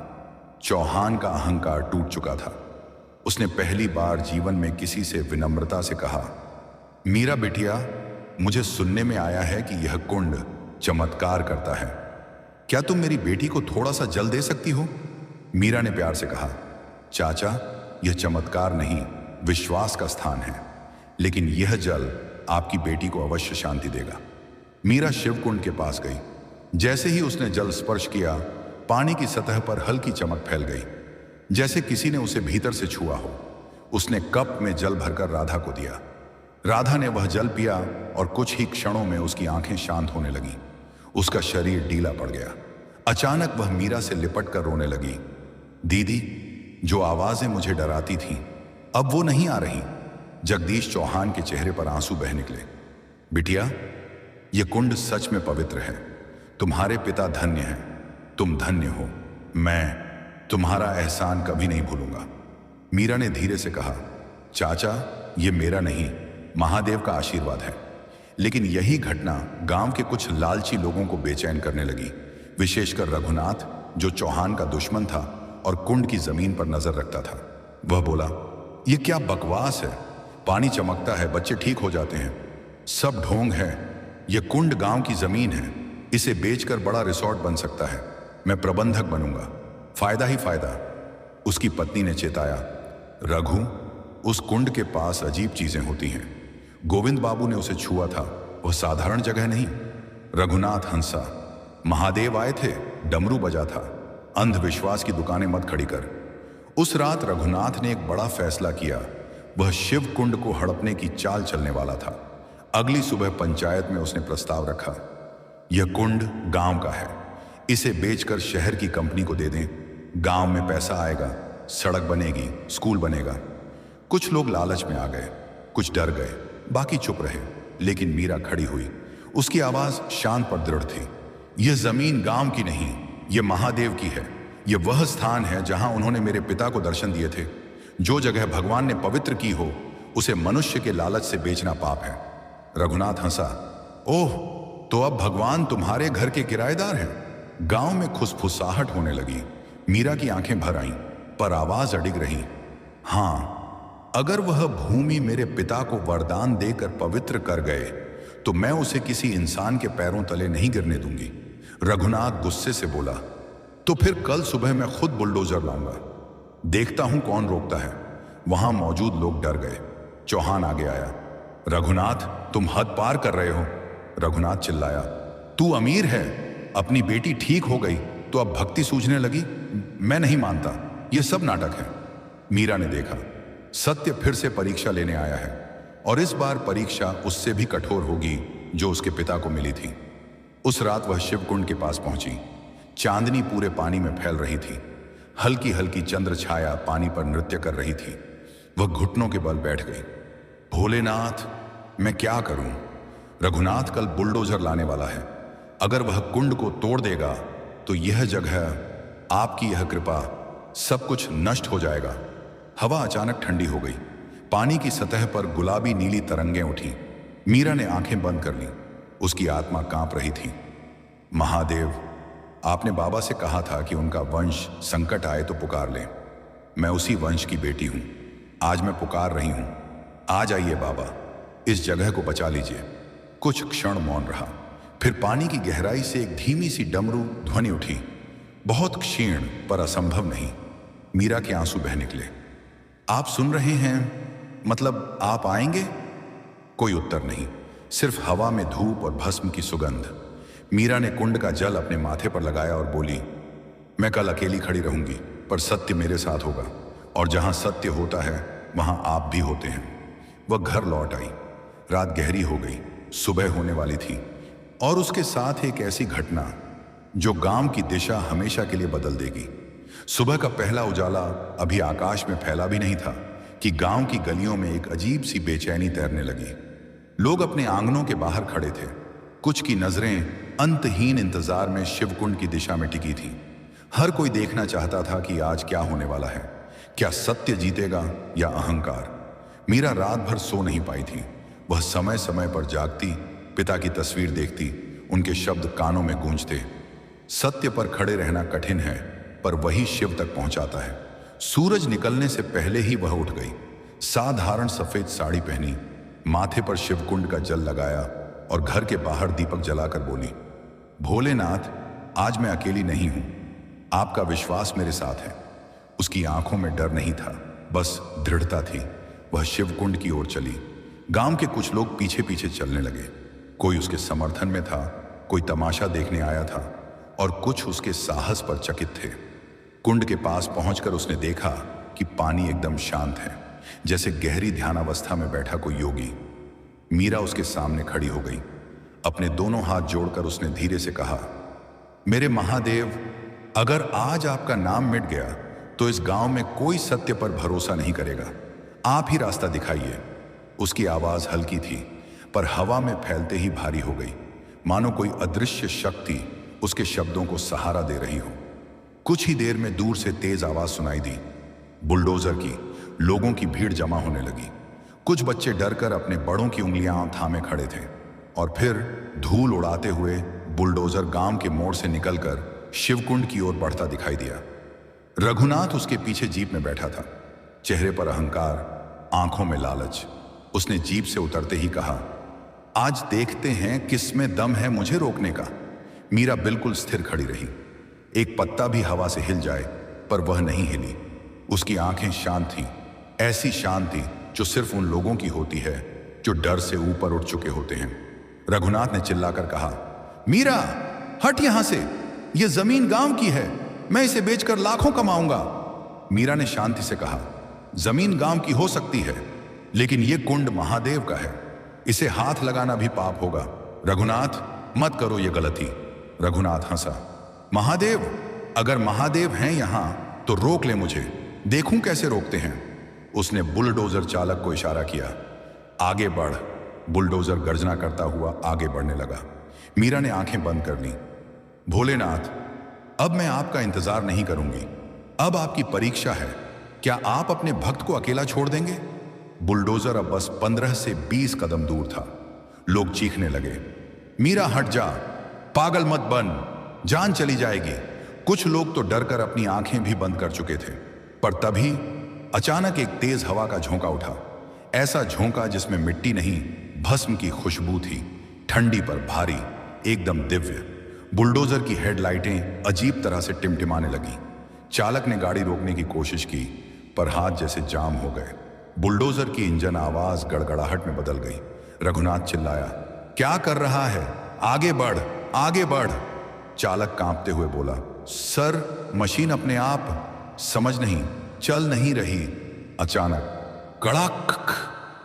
चौहान का अहंकार टूट चुका था। उसने पहली बार जीवन में किसी से विनम्रता से कहा, मीरा बिटिया, मुझे सुनने में आया है कि यह कुंड चमत्कार करता है। क्या तुम मेरी बेटी को थोड़ा सा जल दे सकती हो? मीरा ने प्यार से कहा, चाचा, यह चमत्कार नहीं, विश्वास का स्थान है, लेकिन यह जल आपकी बेटी को अवश्य शांति देगा। मीरा शिवकुंड के पास गई। जैसे ही उसने जल स्पर्श किया, पानी की सतह पर हल्की चमक फैल गई, जैसे किसी ने उसे भीतर से छुआ हो। उसने कप में जल भरकर राधा को दिया। राधा ने वह जल पिया और कुछ ही क्षणों में उसकी आंखें शांत होने लगीं। उसका शरीर ढीला पड़ गया। अचानक वह मीरा से लिपट कर रोने लगी। दीदी, जो आवाजें मुझे डराती थीं, अब वो नहीं आ रही। जगदीश चौहान के चेहरे पर आंसू बह निकले। बिटिया, यह कुंड सच में पवित्र है। तुम्हारे पिता धन्य हैं, तुम धन्य हो। मैं तुम्हारा एहसान कभी नहीं भूलूंगा। मीरा ने धीरे से कहा, चाचा, यह मेरा नहीं, महादेव का आशीर्वाद है। लेकिन यही घटना गांव के कुछ लालची लोगों को बेचैन करने लगी, विशेषकर रघुनाथ, जो चौहान का दुश्मन था और कुंड की जमीन पर नजर रखता था। वह बोला, यह क्या बकवास है? पानी चमकता है, बच्चे ठीक हो जाते हैं, सब ढोंग है। यह कुंड गांव की जमीन है, इसे बेचकर बड़ा रिसोर्ट बन सकता है। मैं प्रबंधक बनूंगा, फायदा ही फायदा। उसकी पत्नी ने चेताया, रघु, उस कुंड के पास अजीब चीजें होती हैं। गोविंद बाबू ने उसे छुआ था, वह साधारण जगह नहीं। रघुनाथ हंसा। महादेव आए थे, डमरू बजा था। अंधविश्वास की दुकानें मत खड़ी कर। उस रात रघुनाथ ने एक बड़ा फैसला किया। वह शिव कुंड को हड़पने की चाल चलने वाला था। अगली सुबह पंचायत में उसने प्रस्ताव रखा, यह कुंड गांव का है, इसे बेचकर शहर की कंपनी को दे दें। गांव में पैसा आएगा, सड़क बनेगी, स्कूल बनेगा। कुछ लोग लालच में आ गए, कुछ डर गए, बाकी चुप रहे। लेकिन मीरा खड़ी हुई। उसकी आवाज शांत पर दृढ़ थी। यह जमीन गांव की नहीं, यह महादेव की है। यह वह स्थान है जहां उन्होंने मेरे पिता को दर्शन दिए थे। जो जगह भगवान ने पवित्र की हो, उसे मनुष्य के लालच से बेचना पाप है। रघुनाथ हंसा ओह, तो अब भगवान तुम्हारे घर के किराएदार हैं। गांव में खुसफुसाहट होने लगी। मीरा की आंखें भर आईं, पर आवाज अडिग रही। हाँ, अगर वह भूमि मेरे पिता को वरदान देकर पवित्र कर गए तो मैं उसे किसी इंसान के पैरों तले नहीं गिरने दूंगी। रघुनाथ गुस्से से बोला, तो फिर कल सुबह मैं खुद बुलडोजर लाऊंगा, देखता हूं कौन रोकता है। वहां मौजूद लोग डर गए। चौहान आगे आया। रघुनाथ, तुम हद पार कर रहे हो। रघुनाथ चिल्लाया, तू अमीर है, अपनी बेटी ठीक हो गई तो अब भक्ति सूझने लगी। मैं नहीं मानता, यह सब नाटक है। मीरा ने देखा, सत्य फिर से परीक्षा लेने आया है, और इस बार परीक्षा उससे भी कठोर होगी जो उसके पिता को मिली थी। उस रात वह शिवकुंड के पास पहुंची। चांदनी पूरे पानी में फैल रही थी। हल्की हल्की चंद्र छाया पानी पर नृत्य कर रही थी। वह घुटनों के बल बैठ गई। भोलेनाथ, मैं क्या करूं? रघुनाथ कल बुलडोजर लाने वाला है। अगर वह कुंड को तोड़ देगा तो यह जगह, आपकी यह कृपा, सब कुछ नष्ट हो जाएगा। हवा अचानक ठंडी हो गई। पानी की सतह पर गुलाबी नीली तरंगें उठी। मीरा ने आंखें बंद कर लीं। उसकी आत्मा कांप रही थी। महादेव, आपने बाबा से कहा था कि उनका वंश संकट आए तो पुकार ले। मैं उसी वंश की बेटी हूं। आज मैं पुकार रही हूं। आ जाइए बाबा, इस जगह को बचा लीजिए। कुछ क्षण मौन रहा। फिर पानी की गहराई से एक धीमी सी डमरू ध्वनि उठी। बहुत क्षीण पर असंभव नहीं। मीरा के आंसू बह निकले। आप सुन रहे हैं? मतलब आप आएंगे? कोई उत्तर नहीं, सिर्फ हवा में धूप और भस्म की सुगंध। मीरा ने कुंड का जल अपने माथे पर लगाया और बोली, मैं कल अकेली खड़ी रहूंगी, पर सत्य मेरे साथ होगा, और जहां सत्य होता है वहां आप भी होते हैं। वह घर लौट आई। रात गहरी हो गई। सुबह होने वाली थी, और उसके साथ एक ऐसी घटना जो गांव की दिशा हमेशा के लिए बदल देगी। सुबह का पहला उजाला अभी आकाश में फैला भी नहीं था कि गांव की गलियों में एक अजीब सी बेचैनी तैरने लगी। लोग अपने आंगनों के बाहर खड़े थे। कुछ की नजरें अंतहीन इंतजार में शिवकुंड की दिशा में टिकी थी। हर कोई देखना चाहता था कि आज क्या होने वाला है। क्या सत्य जीतेगा या अहंकार? मीरा रात भर सो नहीं पाई थी। वह समय समय पर जागती, पिता की तस्वीर देखती, उनके शब्द कानों में गूंजते। सत्य पर खड़े रहना कठिन है, पर वही शिव तक पहुंचाता है। सूरज निकलने से पहले ही वह उठ गई। साधारण सफेद साड़ी पहनी, माथे पर शिवकुंड का जल लगाया और घर के बाहर दीपक जलाकर बोली, भोलेनाथ, आज मैं अकेली नहीं हूं। आपका विश्वास मेरे साथ है। उसकी आंखों में डर नहीं था, बस दृढ़ता थी। वह शिवकुंड की ओर चली। गांव के कुछ लोग पीछे पीछे चलने लगे। कोई उसके समर्थन में था, कोई तमाशा देखने आया था, और कुछ उसके साहस पर चकित थे। कुंड के पास पहुंचकर उसने देखा कि पानी एकदम शांत है, जैसे गहरी ध्यानावस्था में बैठा कोई योगी। मीरा उसके सामने खड़ी हो गई। अपने दोनों हाथ जोड़कर उसने धीरे से कहा, मेरे महादेव, अगर आज आपका नाम मिट गया तो इस गांव में कोई सत्य पर भरोसा नहीं करेगा। आप ही रास्ता दिखाइए। उसकी आवाज हल्की थी, पर हवा में फैलते ही भारी हो गई, मानो कोई अदृश्य शक्ति उसके शब्दों को सहारा दे रही हो। कुछ ही देर में दूर से तेज आवाज सुनाई दी, बुलडोजर की। लोगों की भीड़ जमा होने लगी। कुछ बच्चे डरकर अपने बड़ों की उंगलियां थामे खड़े थे, और फिर धूल उड़ाते हुए बुलडोजर गांव के मोड़ से निकलकर शिवकुंड की ओर बढ़ता दिखाई दिया। रघुनाथ उसके पीछे जीप में बैठा था, चेहरे पर अहंकार, आंखों में लालच। उसने जीप से उतरते ही कहा, आज देखते हैं किसमें दम है मुझे रोकने का। मीरा बिल्कुल स्थिर खड़ी रही। एक पत्ता भी हवा से हिल जाए, पर वह नहीं हिली। उसकी आंखें शांत थीं, ऐसी शांत थी जो सिर्फ उन लोगों की होती है जो डर से ऊपर उठ चुके होते हैं। रघुनाथ ने चिल्लाकर कहा, मीरा, हट यहां से। यह जमीन गांव की है, मैं इसे बेचकर लाखों कमाऊंगा। मीरा ने शांति से कहा, जमीन गांव की हो सकती है, लेकिन यह कुंड महादेव का है। इसे हाथ लगाना भी पाप होगा। रघुनाथ, मत करो यह गलती। रघुनाथ हंसा, महादेव, अगर महादेव हैं यहां तो रोक ले मुझे, देखूं कैसे रोकते हैं। उसने बुलडोजर चालक को इशारा किया, आगे बढ़। बुलडोजर गर्जना करता हुआ आगे बढ़ने लगा। मीरा ने आंखें बंद कर लीं। भोलेनाथ, अब मैं आपका इंतजार नहीं करूंगी। अब आपकी परीक्षा है। क्या आप अपने भक्त को अकेला छोड़ देंगे? बुलडोजर अब बस 15 से 20 कदम दूर था। लोग चीखने लगे, मीरा हट जा, पागल मत बन, जान चली जाएगी। कुछ लोग तो डर कर अपनी आंखें भी बंद कर चुके थे, पर तभी अचानक एक तेज हवा का झोंका उठा। ऐसा झोंका जिसमें मिट्टी नहीं, भस्म की खुशबू थी, ठंडी पर भारी, एकदम दिव्य। बुलडोजर की हेडलाइटें अजीब तरह से टिमटिमाने लगी। चालक ने गाड़ी रोकने की कोशिश की, पर हाथ जैसे जाम हो गए। बुलडोजर की इंजन आवाज गड़गड़ाहट में बदल गई। रघुनाथ चिल्लाया, क्या कर रहा है? आगे बढ़, आगे बढ़। चालक कांपते हुए बोला, सर मशीन अपने आप समझ नहीं, चल नहीं रही। अचानक कड़ाक,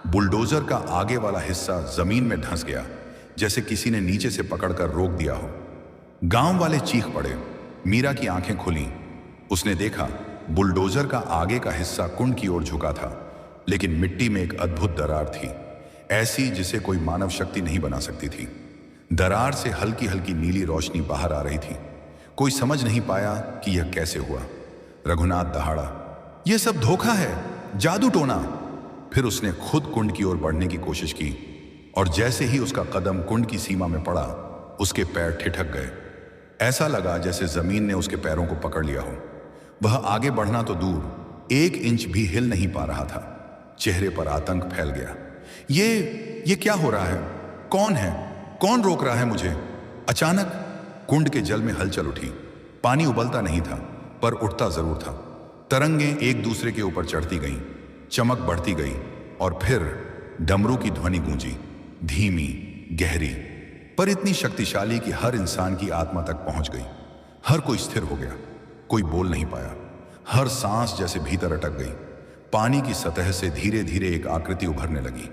बुलडोजर का आगे वाला हिस्सा जमीन में धंस गया, जैसे किसी ने नीचे से पकड़कर रोक दिया हो। गांव वाले चीख पड़े। मीरा की आंखें खुली। उसने देखा बुलडोजर का आगे का हिस्सा कुंड की ओर झुका था, लेकिन मिट्टी में एक अद्भुत दरार थी, ऐसी जिसे कोई मानव शक्ति नहीं बना सकती थी। दरार से हल्की हल्की नीली रोशनी बाहर आ रही थी। कोई समझ नहीं पाया कि यह कैसे हुआ। रघुनाथ दहाड़ा, यह सब धोखा है, जादू टोना। फिर उसने खुद कुंड की ओर बढ़ने की कोशिश की, और जैसे ही उसका कदम कुंड की सीमा में पड़ा, उसके पैर ठिठक गए। ऐसा लगा जैसे जमीन ने उसके पैरों को पकड़ लिया हो। वह आगे बढ़ना तो दूर, 1 इंच भी हिल नहीं पा रहा था। चेहरे पर आतंक फैल गया। ये क्या हो रहा है? कौन है? कौन रोक रहा है मुझे? अचानक कुंड के जल में हलचल उठी। पानी उबलता नहीं था, पर उठता जरूर था। तरंगें एक दूसरे के ऊपर चढ़ती गईं, चमक बढ़ती गई, और फिर डमरू की ध्वनि गूंजी, धीमी, गहरी, पर इतनी शक्तिशाली कि हर इंसान की आत्मा तक पहुंच गई। हर कोई स्थिर हो गया, कोई बोल नहीं पाया। हर सांस जैसे भीतर अटक गई। पानी की सतह से धीरे धीरे एक आकृति उभरने लगी।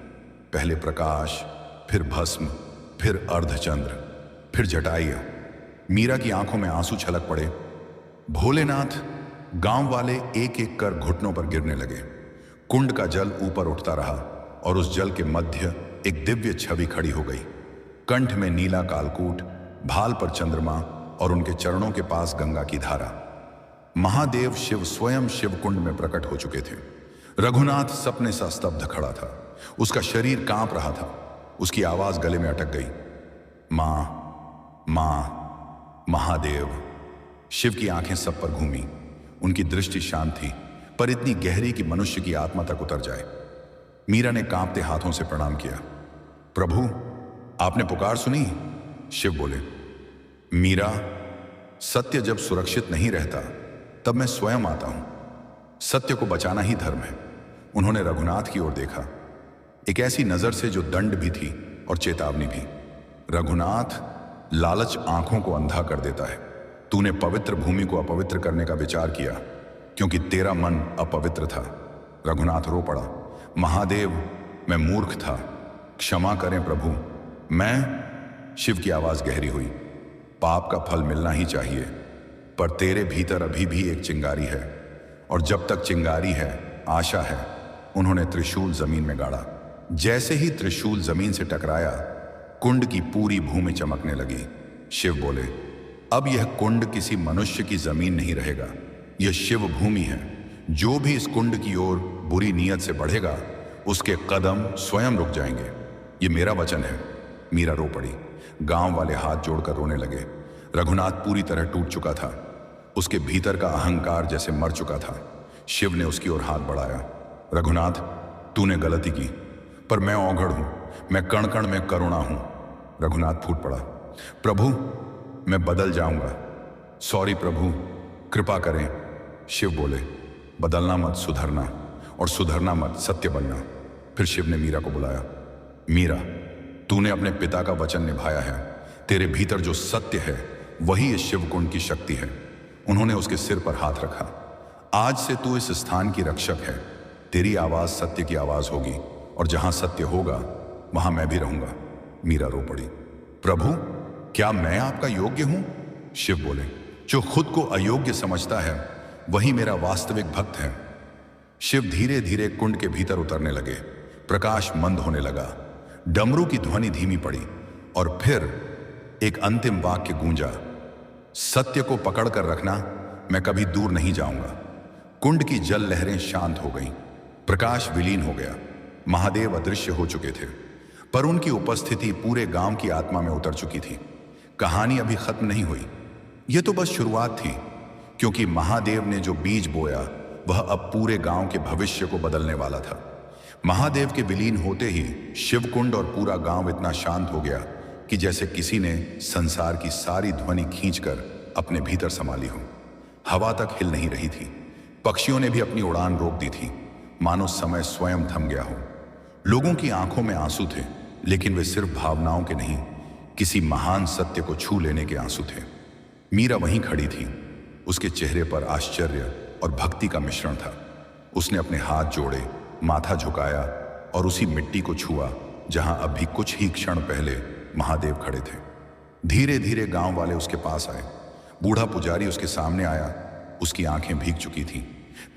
पहले प्रकाश, फिर भस्म, फिर अर्धचंद्र, फिर जटाइयां। मीरा की आंखों में आंसू छलक पड़े। भोलेनाथ! गांव वाले एक एक कर घुटनों पर गिरने लगे। कुंड का जल ऊपर उठता रहा, और उस जल के मध्य एक दिव्य छवि खड़ी हो गई। कंठ में नीला कालकूट, भाल पर चंद्रमा, और उनके चरणों के पास गंगा की धारा। महादेव शिव स्वयं शिव कुंड में प्रकट हो चुके थे। रघुनाथ सपने सा स्तब्ध खड़ा था। उसका शरीर कांप रहा था। उसकी आवाज गले में अटक गई, मां, मां, महादेव। शिव की आंखें सब पर घूमी। उनकी दृष्टि शांत थी, पर इतनी गहरी कि मनुष्य की आत्मा तक उतर जाए। मीरा ने कांपते हाथों से प्रणाम किया। प्रभु, आपने पुकार सुनी? शिव बोले, मीरा, सत्य जब सुरक्षित नहीं रहता, तब मैं स्वयं आता हूं। सत्य को बचाना ही धर्म है। उन्होंने रघुनाथ की ओर देखा, एक ऐसी नजर से जो दंड भी थी और चेतावनी भी। रघुनाथ, लालच आंखों को अंधा कर देता है। तूने पवित्र भूमि को अपवित्र करने का विचार किया, क्योंकि तेरा मन अपवित्र था। रघुनाथ रो पड़ा, महादेव, मैं मूर्ख था, क्षमा करें प्रभु। मैं, शिव की आवाज गहरी हुई, पाप का फल मिलना ही चाहिए, पर तेरे भीतर अभी भी एक चिंगारी है, और जब तक चिंगारी है, आशा है। उन्होंने त्रिशूल जमीन में गाड़ा। जैसे ही त्रिशूल जमीन से टकराया, कुंड की पूरी भूमि चमकने लगी। शिव बोले, अब यह कुंड किसी मनुष्य की जमीन नहीं रहेगा, यह शिव भूमि है। जो भी इस कुंड की ओर बुरी नीयत से बढ़ेगा, उसके कदम स्वयं रुक जाएंगे। ये मेरा वचन है। मीरा रो पड़ी। गांव वाले हाथ जोड़कर रोने लगे। रघुनाथ पूरी तरह टूट चुका था। उसके भीतर का अहंकार जैसे मर चुका था। शिव ने उसकी ओर हाथ बढ़ाया। रघुनाथ, तूने गलती की, पर मैं औघड़ हूं, मैं कण कण में करुणा हूं। रघुनाथ फूट पड़ा, प्रभु, मैं बदल जाऊंगा। सॉरी प्रभु, कृपा करें। शिव बोले, बदलना मत, सुधरना, और सुधरना मत, सत्य बनना। फिर शिव ने मीरा को बुलाया। मीरा, तूने अपने पिता का वचन निभाया है। तेरे भीतर जो सत्य है, वही इस शिव कुंड की शक्ति है। उन्होंने उसके सिर पर हाथ रखा। आज से तू इस स्थान की रक्षक है। तेरी आवाज सत्य की आवाज होगी, और जहां सत्य होगा, वहां मैं भी रहूंगा। मीरा रो पड़ी, प्रभु, क्या मैं आपका योग्य हूं? शिव बोले, जो खुद को अयोग्य समझता है, वही मेरा वास्तविक भक्त है। शिव धीरे धीरे कुंड के भीतर उतरने लगे। प्रकाश मंद होने लगा। डमरू की ध्वनि धीमी पड़ी, और फिर एक अंतिम वाक्य गूंजा, सत्य को पकड़ कर रखना, मैं कभी दूर नहीं जाऊंगा। कुंड की जल लहरें शांत हो गईं। प्रकाश विलीन हो गया। महादेव अदृश्य हो चुके थे। पर उनकी उपस्थिति पूरे गांव की आत्मा में उतर चुकी थी। कहानी अभी खत्म नहीं हुई, यह तो बस शुरुआत थी, क्योंकि महादेव ने जो बीज बोया वह अब पूरे गांव के भविष्य को बदलने वाला था। महादेव के विलीन होते ही शिवकुंड और पूरा गांव इतना शांत हो गया कि जैसे किसी ने संसार की सारी ध्वनि खींचकर अपने भीतर समा ली हो। हवा तक हिल नहीं रही थी, पक्षियों ने भी अपनी उड़ान रोक दी थी, मानो समय स्वयं थम गया हो। लोगों की आंखों में आंसू थे, लेकिन वे सिर्फ भावनाओं के नहीं, किसी महान सत्य को छू लेने के आंसू थे। मीरा वहीं खड़ी थी, उसके चेहरे पर आश्चर्य और भक्ति का मिश्रण था। उसने अपने हाथ जोड़े, माथा झुकाया और उसी मिट्टी को छुआ जहां अभी कुछ ही क्षण पहले महादेव खड़े थे। धीरे धीरे गांव वाले उसके पास आए। बूढ़ा पुजारी उसके सामने आया, उसकी आंखें भीग चुकी थीं।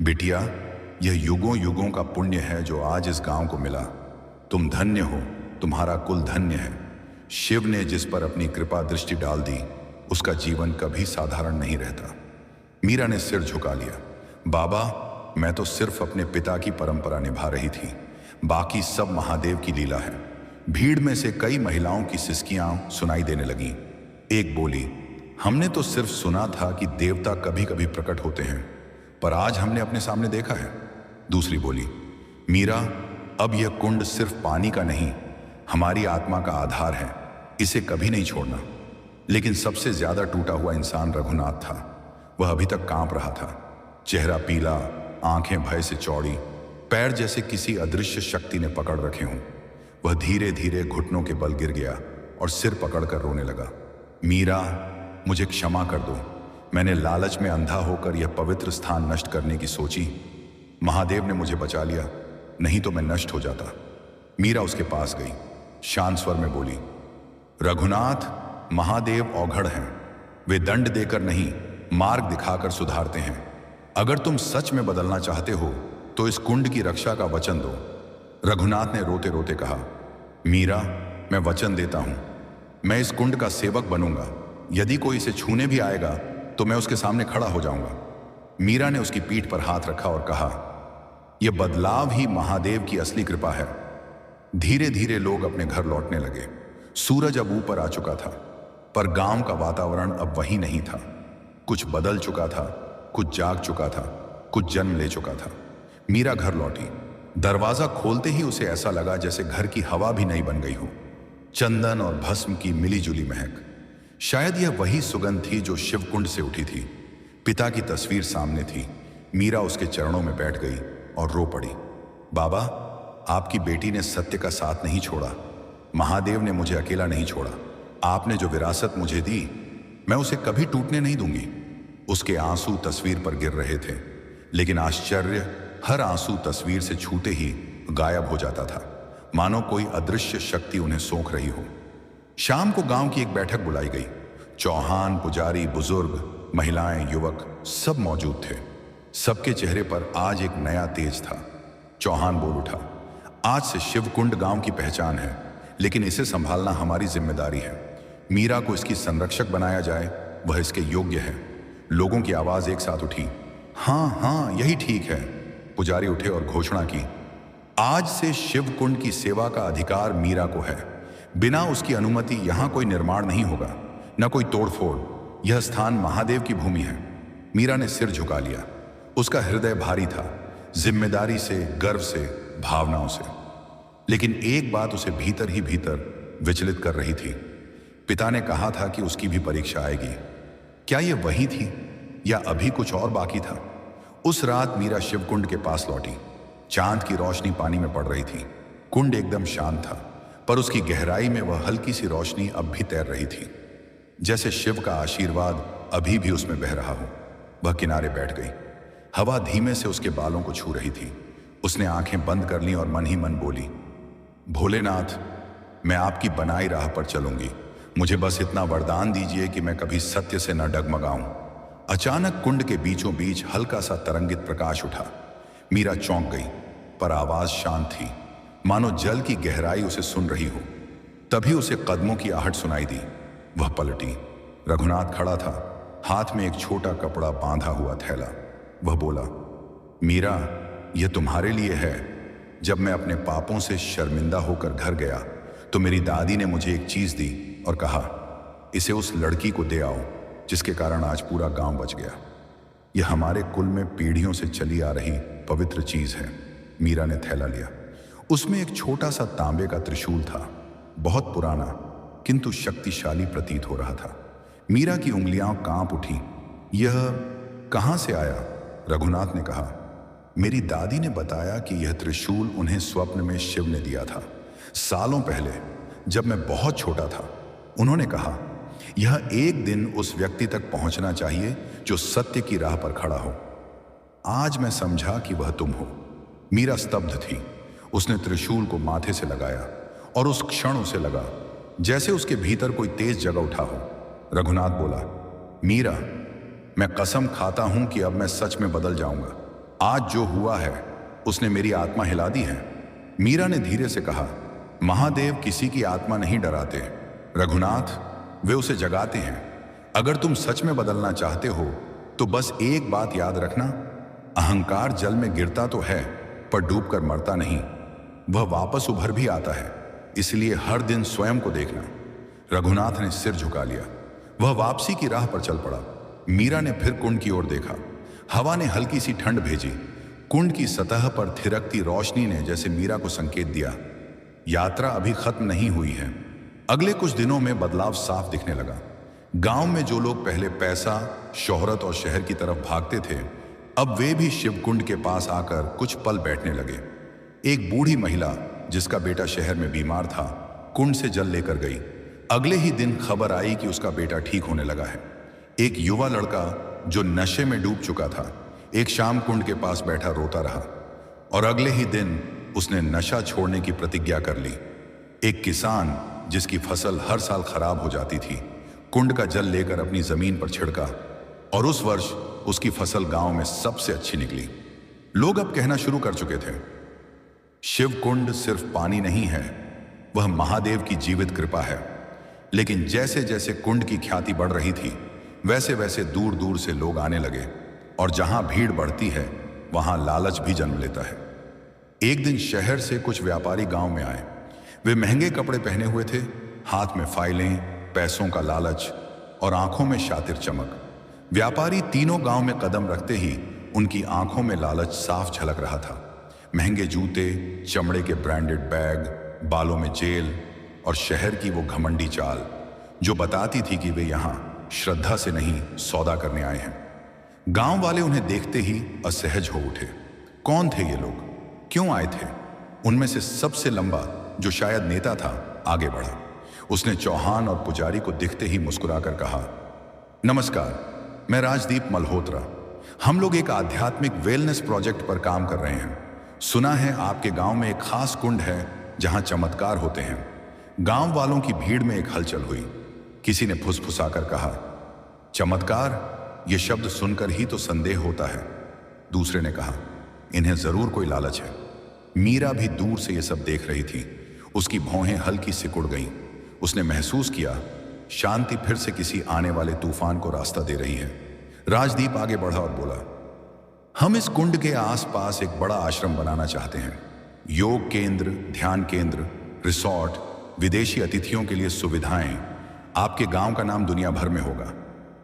बिटिया, यह युगों युगों का पुण्य है जो आज इस गांव को मिला। तुम धन्य हो, तुम्हारा कुल धन्य है। शिव ने जिस पर अपनी कृपा दृष्टि डाल दी, उसका जीवन कभी साधारण नहीं रहता। मीरा ने सिर झुका लिया। बाबा, मैं तो सिर्फ अपने पिता की परंपरा निभा रही थी, बाकी सब महादेव की लीला है। भीड़ में से कई महिलाओं की सिसकियां सुनाई देने लगीं। एक बोली, हमने तो सिर्फ सुना था कि देवता कभी कभी प्रकट होते हैं, पर आज हमने अपने सामने देखा है। दूसरी बोली, मीरा, अब यह कुंड सिर्फ पानी का नहीं, हमारी आत्मा का आधार है, इसे कभी नहीं छोड़ना। लेकिन सबसे ज्यादा टूटा हुआ इंसान रघुनाथ था। वह अभी तक कांप रहा था, चेहरा पीला, आंखें भय से चौड़ी, पैर जैसे किसी अदृश्य शक्ति ने पकड़ रखे हों। वह धीरे धीरे घुटनों के बल गिर गया और सिर पकड़कर रोने लगा। मीरा, मुझे क्षमा कर दो, मैंने लालच में अंधा होकर यह पवित्र स्थान नष्ट करने की सोची। महादेव ने मुझे बचा लिया, नहीं तो मैं नष्ट हो जाता। मीरा उसके पास गई, शांत स्वर में बोली, रघुनाथ, महादेव औघड़ हैं। वे दंड देकर नहीं, मार्ग दिखाकर सुधारते हैं। अगर तुम सच में बदलना चाहते हो तो इस कुंड की रक्षा का वचन दो। रघुनाथ ने रोते रोते कहा, मीरा, मैं वचन देता हूं, मैं इस कुंड का सेवक बनूंगा। यदि कोई इसे छूने भी आएगा तो मैं उसके सामने खड़ा हो जाऊंगा। मीरा ने उसकी पीठ पर हाथ रखा और कहा, यह बदलाव ही महादेव की असली कृपा है। धीरे धीरे लोग अपने घर लौटने लगे। सूरज अब ऊपर आ चुका था, पर गांव का वातावरण अब वही नहीं था। कुछ बदल चुका था, कुछ जाग चुका था, कुछ जन्म ले चुका था। मीरा घर लौटी। दरवाजा खोलते ही उसे ऐसा लगा जैसे घर की हवा भी नई बन गई हो। चंदन और भस्म की मिलीजुली महक, शायद यह वही सुगंध थी जो शिवकुंड से उठी थी। पिता की तस्वीर सामने थी। मीरा उसके चरणों में बैठ गई और रो पड़ी। बाबा, आपकी बेटी ने सत्य का साथ नहीं छोड़ा। महादेव ने मुझे अकेला नहीं छोड़ा। आपने जो विरासत मुझे दी, मैं उसे कभी टूटने नहीं दूंगी। उसके आंसू तस्वीर पर गिर रहे थे, लेकिन आश्चर्य, हर आंसू तस्वीर से छूते ही गायब हो जाता था, मानो कोई अदृश्य शक्ति उन्हें सोख रही हो। शाम को गांव की एक बैठक बुलाई गई। चौहान, पुजारी, बुजुर्ग, महिलाएं, युवक सब मौजूद थे। सबके चेहरे पर आज एक नया तेज था। चौहान बोल उठा, आज से शिवकुंड गांव की पहचान है, लेकिन इसे संभालना हमारी जिम्मेदारी है। मीरा को इसकी संरक्षक बनाया जाए, वह इसके योग्य है। लोगों की आवाज एक साथ उठी, हाँ हाँ, यही ठीक है। पुजारी उठे और घोषणा की, आज से शिवकुंड की सेवा का अधिकार मीरा को है। बिना उसकी अनुमति यहां कोई निर्माण नहीं होगा, न कोई तोड़फोड़। यह स्थान महादेव की भूमि है। मीरा ने सिर झुका लिया। उसका हृदय भारी था, जिम्मेदारी से, गर्व से, भावनाओं से। लेकिन एक बात उसे भीतर ही भीतर विचलित कर रही थी। पिता ने कहा था कि उसकी भी परीक्षा आएगी। क्या यह वही थी या अभी कुछ और बाकी था? उस रात मीरा शिवकुंड के पास लौटी। चांद की रोशनी पानी में पड़ रही थी। कुंड एकदम शांत था, पर उसकी गहराई में वह हल्की सी रोशनी अब भी तैर रही थी, जैसे शिव का आशीर्वाद अभी भी उसमें बह रहा हो। वह किनारे बैठ गई। हवा धीमे से उसके बालों को छू रही थी। उसने आंखें बंद कर लीं और मन ही मन बोली, भोलेनाथ, मैं आपकी बनाई राह पर चलूंगी। मुझे बस इतना वरदान दीजिए कि मैं कभी सत्य से न डगमगाऊं। अचानक कुंड के बीचों बीच हल्का सा तरंगित प्रकाश उठा। मीरा चौंक गई, पर आवाज शांत थी, मानो जल की गहराई उसे सुन रही हो। तभी उसे कदमों की आहट सुनाई दी। वह पलटी। रघुनाथ खड़ा था, हाथ में एक छोटा कपड़ा बांधा हुआ थैला। वह बोला, मीरा, यह तुम्हारे लिए है। जब मैं अपने पापों से शर्मिंदा होकर घर गया तो मेरी दादी ने मुझे एक चीज दी और कहा, इसे उस लड़की को दे आओ जिसके कारण आज पूरा गांव बच गया। यह हमारे कुल में पीढ़ियों से चली आ रही पवित्र चीज है। मीरा ने थैला लिया। उसमें एक छोटा सा तांबे का त्रिशूल था, बहुत पुराना किंतु शक्तिशाली प्रतीत हो रहा था। मीरा की उंगलियां कांप उठी। यह कहां से आया? रघुनाथ ने कहा। मेरी दादी ने बताया कि यह त्रिशूल उन्हें स्वप्न में शिव ने दिया था, सालों पहले, जब मैं बहुत छोटा था। उन्होंने कहा, यह एक दिन उस व्यक्ति तक पहुंचना चाहिए जो सत्य की राह पर खड़ा हो। आज मैं समझा कि वह तुम हो। मीरा स्तब्ध थी। उसने त्रिशूल को माथे से लगाया और उस क्षण उसे लगा जैसे उसके भीतर कोई तेज जगह उठा हो। रघुनाथ बोला, मीरा, मैं कसम खाता हूं कि अब मैं सच में बदल जाऊंगा। आज जो हुआ है उसने मेरी आत्मा हिला दी है। मीरा ने धीरे से कहा, महादेव किसी की आत्मा नहीं डराते रघुनाथ, वे उसे जगाते हैं। अगर तुम सच में बदलना चाहते हो तो बस एक बात याद रखना, अहंकार जल में गिरता तो है पर डूबकर मरता नहीं, वह वापस उभर भी आता है। इसलिए हर दिन स्वयं को देखना। रघुनाथ ने सिर झुका लिया। वह वापसी की राह पर चल पड़ा। मीरा ने फिर कुंड की ओर देखा। हवा ने हल्की सी ठंड भेजी। कुंड की सतह पर थिरकती रोशनी ने जैसे मीरा को संकेत दिया, यात्रा अभी खत्म नहीं हुई है। अगले कुछ दिनों में बदलाव साफ दिखने लगा। गांव में जो लोग पहले पैसा, शोहरत और शहर की तरफ भागते थे, अब वे भी शिवकुंड के पास आकर कुछ पल बैठने लगे। एक बूढ़ी महिला जिसका बेटा शहर में बीमार था, कुंड से जल लेकर गई। अगले ही दिन खबर आई कि उसका बेटा ठीक होने लगा है। एक युवा लड़का जो नशे में डूब चुका था, एक शाम कुंड के पास बैठा रोता रहा और अगले ही दिन उसने नशा छोड़ने की प्रतिज्ञा कर ली। एक किसान जिसकी फसल हर साल खराब हो जाती थी, कुंड का जल लेकर अपनी जमीन पर छिड़का और उस वर्ष उसकी फसल गांव में सबसे अच्छी निकली। लोग अब कहना शुरू कर चुके थे, शिव कुंड सिर्फ पानी नहीं है, वह महादेव की जीवित कृपा है। लेकिन जैसे जैसे कुंड की ख्याति बढ़ रही थी, वैसे वैसे दूर दूर से लोग आने लगे और जहां भीड़ बढ़ती है वहां लालच भी जन्म लेता है। एक दिन शहर से कुछ व्यापारी गांव में आए। वे महंगे कपड़े पहने हुए थे, हाथ में फाइलें, पैसों का लालच और आंखों में शातिर चमक। व्यापारी तीनों गांव में कदम रखते ही उनकी आंखों में लालच साफ झलक रहा था। महंगे जूते, चमड़े के ब्रांडेड बैग, बालों में जेल और शहर की वो घमंडी चाल जो बताती थी कि वे यहां श्रद्धा से नहीं सौदा करने आए हैं। गांव वाले उन्हें देखते ही असहज हो उठे। कौन थे ये लोग, क्यों आए थे? उनमें से सबसे लंबा, जो शायद नेता था, आगे बढ़ा। उसने चौहान और पुजारी को दिखते ही मुस्कुराकर कहा, नमस्कार, मैं राजदीप मल्होत्रा। हम लोग एक आध्यात्मिक वेलनेस प्रोजेक्ट पर काम कर रहे हैं। सुना है आपके गांव में एक खास कुंड है जहां चमत्कार होते हैं। गांव वालों की भीड़ में एक हलचल हुई। किसी ने फुसफुसाकर कहा, चमत्कार, यह शब्द सुनकर ही तो संदेह होता है। दूसरे ने कहा, इन्हें जरूर कोई लालच है। मीरा भी दूर से यह सब देख रही थी। उसकी भौहें हल्की सिकुड़ गईं। उसने महसूस किया शांति फिर से किसी आने वाले तूफान को रास्ता दे रही है। राजदीप आगे बढ़ा और बोला, हम इस कुंड के आसपास एक बड़ा आश्रम बनाना चाहते हैं। योग केंद्र, ध्यान केंद्र, रिसोर्ट, विदेशी अतिथियों के लिए सुविधाएं। आपके गांव का नाम दुनिया भर में होगा।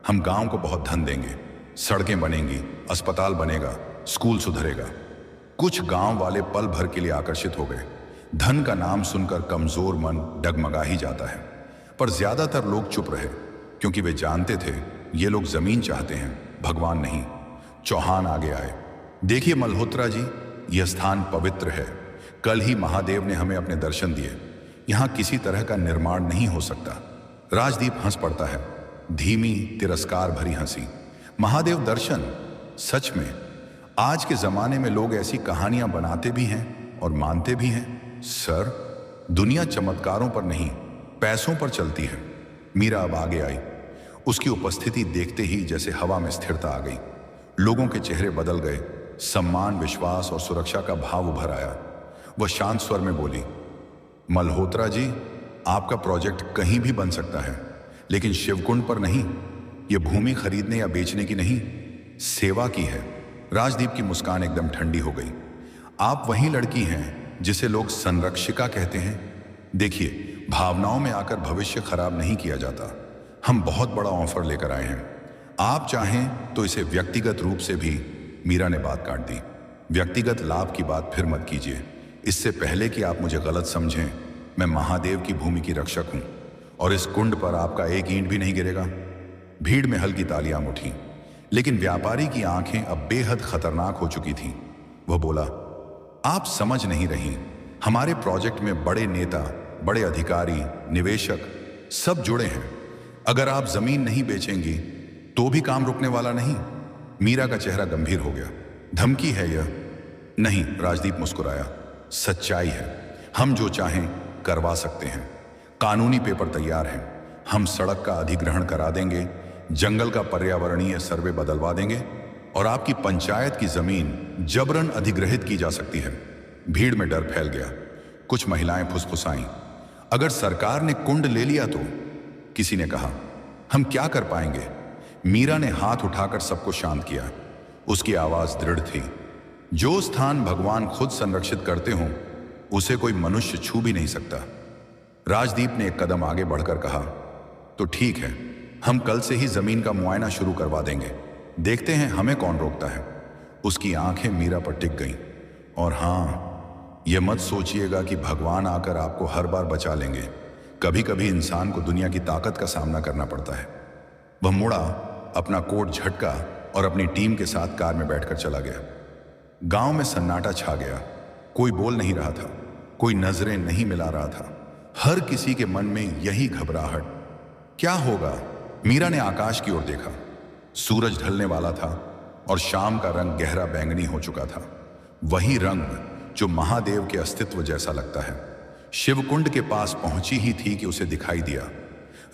हम गांव को बहुत धन देंगे, सड़कें बनेंगी, अस्पताल बनेगा, स्कूल सुधरेगा। कुछ गांव वाले पल भर के लिए आकर्षित हो गए। धन का नाम सुनकर कमजोर मन डगमगा ही जाता है, पर ज्यादातर लोग चुप रहे क्योंकि वे जानते थे ये लोग जमीन चाहते हैं, भगवान नहीं। चौहान आगे आए। देखिए मल्होत्रा जी, यह स्थान पवित्र है। कल ही महादेव ने हमें अपने दर्शन दिए। यहां किसी तरह का निर्माण नहीं हो सकता। राजदीप हंस पड़ता है, धीमी तिरस्कार भरी हंसी। महादेव दर्शन? सच में आज के जमाने में लोग ऐसी कहानियां बनाते भी हैं और मानते भी हैं। सर, दुनिया चमत्कारों पर नहीं, पैसों पर चलती है। मीरा अब आगे आई। उसकी उपस्थिति देखते ही जैसे हवा में स्थिरता आ गई। लोगों के चेहरे बदल गए। सम्मान, विश्वास और सुरक्षा का भाव उभर आया। वह शांत स्वर में बोली, मल्होत्रा जी, आपका प्रोजेक्ट कहीं भी बन सकता है, लेकिन शिवकुंड पर नहीं। यह भूमि खरीदने या बेचने की नहीं, सेवा की है। राजदीप की मुस्कान एकदम ठंडी हो गई। आप वही लड़की हैं जिसे लोग संरक्षिका कहते हैं। देखिए, भावनाओं में आकर भविष्य खराब नहीं किया जाता। हम बहुत बड़ा ऑफर लेकर आए हैं। आप चाहें तो इसे व्यक्तिगत रूप से भी। मीरा ने बात काट दी। व्यक्तिगत लाभ की बात फिर मत कीजिए। इससे पहले कि आप मुझे गलत समझें, मैं महादेव की भूमि की रक्षक हूं और इस कुंड पर आपका एक ईंट भी नहीं गिरेगा। भीड़ में हल्की तालियां उठी, लेकिन व्यापारी की आंखें अब बेहद खतरनाक हो चुकी थीं। वह बोला, आप समझ नहीं रही। हमारे प्रोजेक्ट में बड़े नेता, बड़े अधिकारी, निवेशक सब जुड़े हैं। अगर आप जमीन नहीं बेचेंगी तो भी काम रुकने वाला नहीं। मीरा का चेहरा गंभीर हो गया। धमकी है यह? नहीं, राजदीप मुस्कुराया। सच्चाई है। हम जो चाहें करवा सकते हैं। कानूनी पेपर तैयार हैं। हम सड़क का अधिग्रहण करा देंगे, जंगल का पर्यावरणीय सर्वे बदलवा देंगे और आपकी पंचायत की जमीन जबरन अधिग्रहित की जा सकती है। भीड़ में डर फैल गया। कुछ महिलाएं फुसफुसाईं, अगर सरकार ने कुंड ले लिया तो? किसी ने कहा, हम क्या कर पाएंगे? मीरा ने हाथ उठाकर सबको शांत किया। उसकी आवाज दृढ़ थी। जो स्थान भगवान खुद संरक्षित करते हों, उसे कोई मनुष्य छू भी नहीं सकता। राजदीप ने एक कदम आगे बढ़कर कहा, तो ठीक है, हम कल से ही जमीन का मुआयना शुरू करवा देंगे। देखते हैं हमें कौन रोकता है। उसकी आंखें मीरा पर टिक गईं। और हां, यह मत सोचिएगा कि भगवान आकर आपको हर बार बचा लेंगे। कभी कभी इंसान को दुनिया की ताकत का सामना करना पड़ता है। वह मुड़ा, अपना कोट झटका और अपनी टीम के साथ कार में बैठकर चला गया। गांव में सन्नाटा छा गया। कोई बोल नहीं रहा था, कोई नजरें नहीं मिला रहा था। हर किसी के मन में यही घबराहट, क्या होगा? मीरा ने आकाश की ओर देखा। सूरज ढलने वाला था और शाम का रंग गहरा बैंगनी हो चुका था। वही रंग जो महादेव के अस्तित्व जैसा लगता है। शिवकुंड के पास पहुंची ही थी कि उसे दिखाई दिया।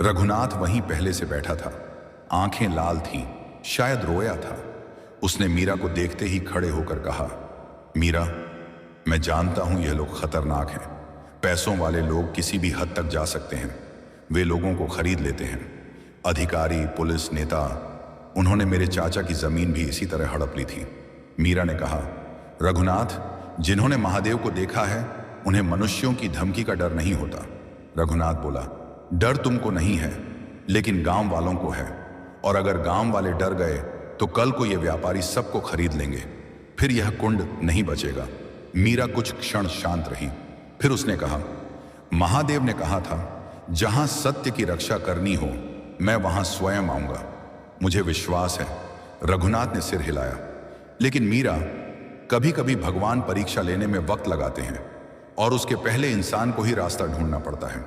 रघुनाथ वहीं पहले से बैठा था। आंखें लाल थीं, शायद रोया था। उसने मीरा को देखते ही खड़े होकर कहा, मीरा, मैं जानता हूं यह लोग खतरनाक हैं। पैसों वाले लोग किसी भी हद तक जा सकते हैं। वे लोगों को खरीद लेते हैं। अधिकारी, पुलिस, नेता, उन्होंने मेरे चाचा की जमीन भी इसी तरह हड़प ली थी। मीरा ने कहा, रघुनाथ, जिन्होंने महादेव को देखा है उन्हें मनुष्यों की धमकी का डर नहीं होता। रघुनाथ बोला, डर तुमको नहीं है, लेकिन गांव वालों को है। और अगर गांव वाले डर गए तो कल को ये व्यापारी सबको खरीद लेंगे। फिर यह कुंड नहीं बचेगा। मीरा कुछ क्षण शांत रही। फिर उसने कहा, महादेव ने कहा था, जहां सत्य की रक्षा करनी हो मैं वहां स्वयं आऊंगा। मुझे विश्वास है। रघुनाथ ने सिर हिलाया। लेकिन मीरा, कभी कभी भगवान परीक्षा लेने में वक्त लगाते हैं और उसके पहले इंसान को ही रास्ता ढूंढना पड़ता है।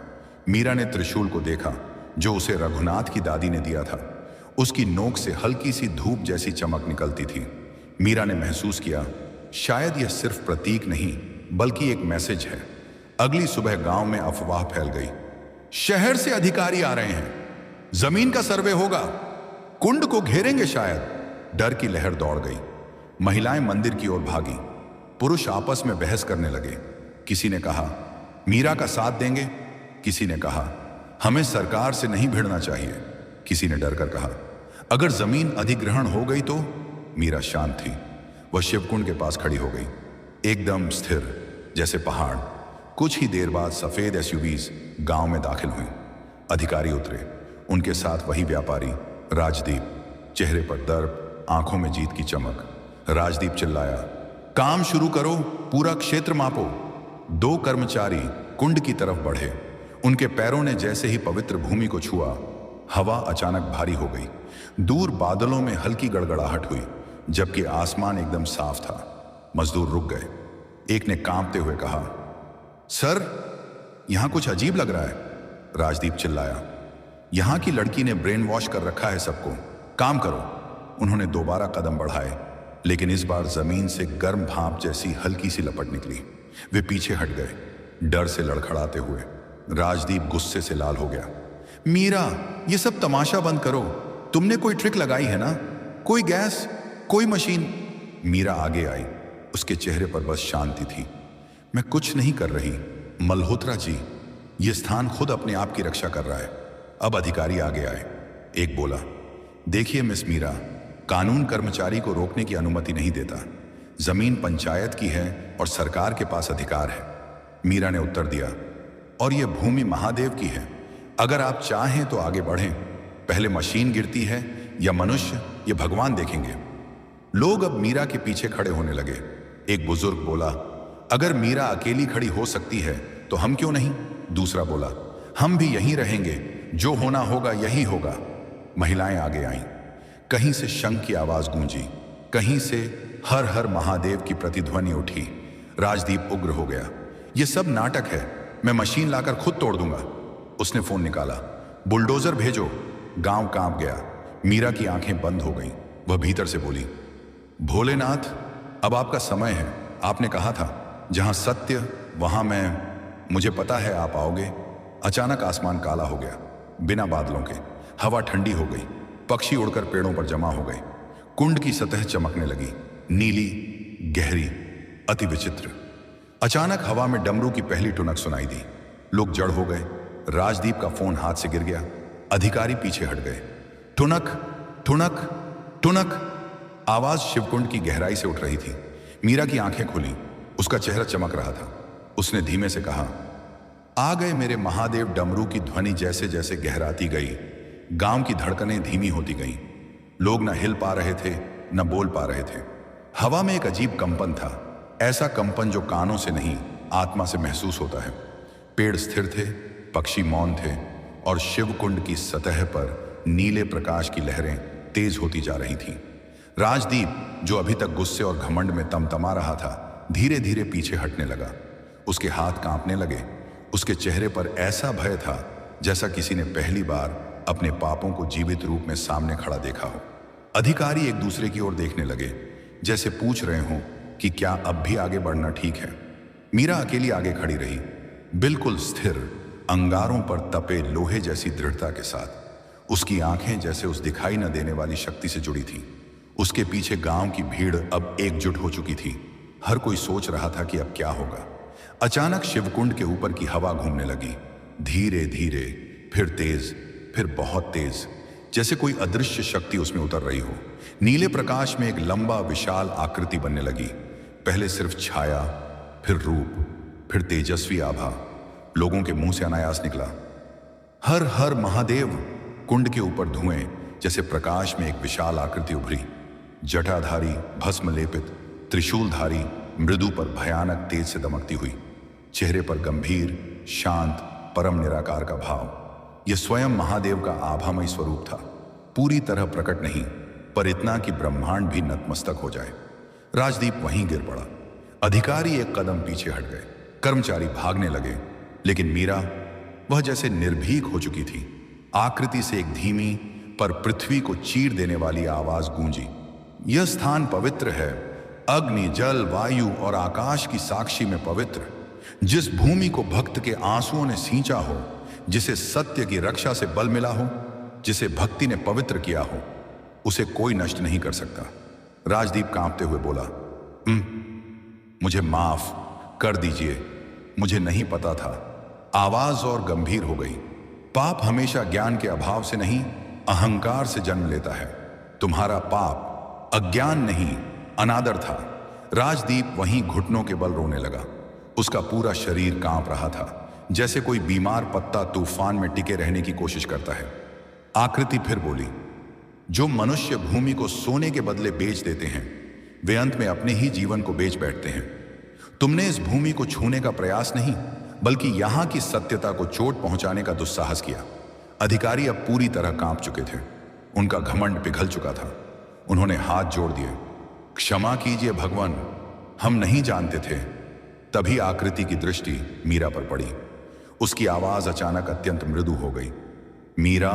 मीरा ने त्रिशूल को देखा जो उसे रघुनाथ की दादी ने दिया था। उसकी नोक से हल्की सी धूप जैसी चमक निकलती थी। मीरा ने महसूस किया, शायद यह सिर्फ प्रतीक नहीं बल्कि एक मैसेज है। अगली सुबह गांव में अफवाह फैल गई, शहर से अधिकारी आ रहे हैं, जमीन का सर्वे होगा, कुंड को घेरेंगे शायद। डर की लहर दौड़ गई। महिलाएं मंदिर की ओर भागी। पुरुष आपस में बहस करने लगे। किसी ने कहा, मीरा का साथ देंगे। किसी ने कहा, हमें सरकार से नहीं भिड़ना चाहिए। किसी ने डरकर कहा, अगर जमीन अधिग्रहण हो गई तो? मीरा शांत थी। वह शिवकुंड के पास खड़ी हो गई, एकदम स्थिर जैसे पहाड़। कुछ ही देर बाद सफेद एसयूवीज गांव में दाखिल हुई। अधिकारी उतरे, उनके साथ वही व्यापारी राजदीप। चेहरे पर दर्द, आंखों में जीत की चमक। राजदीप चिल्लाया, काम शुरू करो, पूरा क्षेत्र मापो। 2 कर्मचारी कुंड की तरफ बढ़े। उनके पैरों ने जैसे ही पवित्र भूमि को छुआ, हवा अचानक भारी हो गई। दूर बादलों में हल्की गड़गड़ाहट हुई, जबकि आसमान एकदम साफ था। मजदूर रुक गए। एक ने कांपते हुए कहा, सर, यहां कुछ अजीब लग रहा है। राजदीप चिल्लाया, यहां की लड़की ने ब्रेन वॉश कर रखा है सबको, काम करो। उन्होंने दोबारा कदम बढ़ाए, लेकिन इस बार जमीन से गर्म भाप जैसी हल्की सी लपट निकली। वे पीछे हट गए, डर से लड़खड़ाते हुए। राजदीप गुस्से से लाल हो गया। मीरा, ये सब तमाशा बंद करो। तुमने कोई ट्रिक लगाई है ना? कोई गैस, कोई मशीन? मीरा आगे आई। उसके चेहरे पर बस शांति थी। मैं कुछ नहीं कर रही मल्होत्रा जी, ये स्थान खुद अपने आप की रक्षा कर रहा है। अब अधिकारी आगे आए। एक बोला, देखिए मिस मीरा, कानून कर्मचारी को रोकने की अनुमति नहीं देता। जमीन पंचायत की है और सरकार के पास अधिकार है। मीरा ने उत्तर दिया, और यह भूमि महादेव की है। अगर आप चाहें तो आगे बढ़ें। पहले मशीन गिरती है या मनुष्य, ये भगवान देखेंगे। लोग अब मीरा के पीछे खड़े होने लगे। एक बुजुर्ग बोला, अगर मीरा अकेली खड़ी हो सकती है तो हम क्यों नहीं? दूसरा बोला, हम भी यहीं रहेंगे, जो होना होगा यही होगा। महिलाएं आगे आईं। कहीं से शंख की आवाज गूंजी, कहीं से हर हर महादेव की प्रतिध्वनि उठी। राजदीप उग्र हो गया। यह सब नाटक है, मैं मशीन लाकर खुद तोड़ दूंगा। उसने फोन निकाला, बुलडोजर भेजो। गांव कांप गया। मीरा की आंखें बंद हो गईं। वह भीतर से बोली, भोलेनाथ, अब आपका समय है। आपने कहा था जहां सत्य वहां मैं, मुझे पता है आप आओगे। अचानक आसमान काला हो गया, बिना बादलों के। हवा ठंडी हो गई, पक्षी उड़कर पेड़ों पर जमा हो गए। कुंड की सतह चमकने लगी, नीली, गहरी, अति विचित्र। अचानक हवा में डमरू की पहली टुनक सुनाई दी। लोग जड़ हो गए। राजदीप का फोन हाथ से गिर गया। अधिकारी पीछे हट गए। टुनक, टुनक, टुनक। आवाज शिवकुंड की गहराई से उठ रही थी। मीरा की आंखें खुली, उसका चेहरा चमक रहा था। उसने धीमे से कहा, आ गए मेरे महादेव। डमरू की ध्वनि जैसे जैसे गहराती गई, गांव की धड़कनें धीमी होती गईं। लोग न हिल पा रहे थे, न बोल पा रहे थे। हवा में एक अजीब कंपन था, ऐसा कंपन जो कानों से नहीं, आत्मा से महसूस होता है। पेड़ स्थिर थे, पक्षी मौन थे, और शिवकुंड की सतह पर नीले प्रकाश की लहरें तेज होती जा रही थीं। राजदीप, जो अभी तक गुस्से और घमंड में तमतमा रहा था, धीरे धीरे पीछे हटने लगा। उसके हाथ कांपने लगे। उसके चेहरे पर ऐसा भय था जैसा किसी ने पहली बार अपने पापों को जीवित रूप में सामने खड़ा देखा हो। अधिकारी एक दूसरे की ओर देखने लगे, जैसे पूछ रहे हों कि क्या अब भी आगे बढ़ना ठीक है। मीरा अकेली आगे खड़ी रही, बिल्कुल स्थिर, अंगारों पर तपे लोहे जैसी दृढ़ता के साथ। उसकी आंखें जैसे उस दिखाई न देने वाली शक्ति से जुड़ी थीं। उसके पीछे गांव की भीड़ अब एकजुट हो चुकी थी। हर कोई सोच रहा था कि अब क्या होगा। अचानक शिवकुंड के ऊपर की हवा घूमने लगी, धीरे धीरे, फिर तेज, फिर बहुत तेज, जैसे कोई अदृश्य शक्ति उसमें उतर रही हो। नीले प्रकाश में एक लंबा विशाल आकृति बनने लगी। पहले सिर्फ छाया, फिर रूप, फिर तेजस्वी आभा। लोगों के मुंह से अनायास निकला, हर हर महादेव। कुंड के ऊपर धुएं जैसे प्रकाश में एक विशाल आकृति उभरी, जटाधारी, भस्म लेपित, त्रिशूलधारी, मृदु पर भयानक तेज से दमकती हुई। चेहरे पर गंभीर, शांत, परम निराकार का भाव। यह स्वयं महादेव का आभामय स्वरूप था। पूरी तरह प्रकट नहीं, पर इतना कि ब्रह्मांड भी नतमस्तक हो जाए। राजदीप वहीं गिर पड़ा। अधिकारी एक कदम पीछे हट गए। कर्मचारी भागने लगे, लेकिन मीरा, वह जैसे निर्भीक हो चुकी थी। आकृति से एक धीमी पर पृथ्वी को चीर देने वाली आवाज गूंजी, यह स्थान पवित्र है, अग्नि, जल, वायु और आकाश की साक्षी में पवित्र। जिस भूमि को भक्त के आंसुओं ने सींचा हो, जिसे सत्य की रक्षा से बल मिला हो, जिसे भक्ति ने पवित्र किया हो, उसे कोई नष्ट नहीं कर सकता। राजदीप कांपते हुए बोला, मुझे माफ कर दीजिए, मुझे नहीं पता था। आवाज और गंभीर हो गई। पाप हमेशा ज्ञान के अभाव से नहीं, अहंकार से जन्म लेता है। तुम्हारा पाप अज्ञान नहीं, अनादर था। राजदीप वहीं घुटनों के बल रोने लगा। उसका पूरा शरीर कांप रहा था, जैसे कोई बीमार पत्ता तूफान में टिके रहने की कोशिश करता है। आकृति फिर बोली, जो मनुष्य भूमि को सोने के बदले बेच देते हैं, वे अंत में अपने ही जीवन को बेच बैठते हैं। तुमने इस भूमि को छूने का प्रयास नहीं, बल्कि यहां की सत्यता को चोट पहुंचाने का दुस्साहस किया। अधिकारी अब पूरी तरह कांप चुके थे। उनका घमंड पिघल चुका था। उन्होंने हाथ जोड़ दिए, क्षमा कीजिए भगवान, हम नहीं जानते थे। तभी आकृति की दृष्टि मीरा पर पड़ी। उसकी आवाज अचानक अत्यंत मृदु हो गई। मीरा,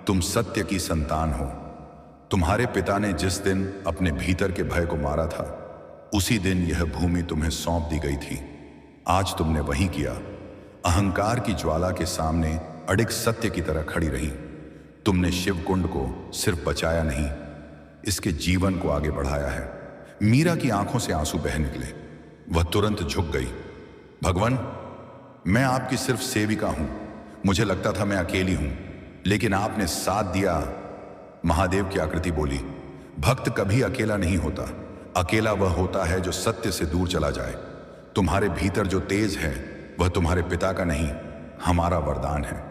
तुम सत्य की संतान हो। तुम्हारे पिता ने जिस दिन अपने भीतर के भय को मारा था, उसी दिन यह भूमि तुम्हें सौंप दी गई थी। आज तुमने वही किया। अहंकार की ज्वाला के सामने अडिग सत्य की तरह खड़ी रही। तुमने शिवकुंड को सिर्फ बचाया नहीं, इसके जीवन को आगे बढ़ाया है। मीरा की आंखों से आंसू बह निकले। वह तुरंत झुक गई। भगवान, मैं आपकी सिर्फ सेविका हूं। मुझे लगता था मैं अकेली हूं, लेकिन आपने साथ दिया। महादेव की आकृति बोली, भक्त कभी अकेला नहीं होता। अकेला वह होता है जो सत्य से दूर चला जाए। तुम्हारे भीतर जो तेज है, वह तुम्हारे पिता का नहीं, हमारा वरदान है।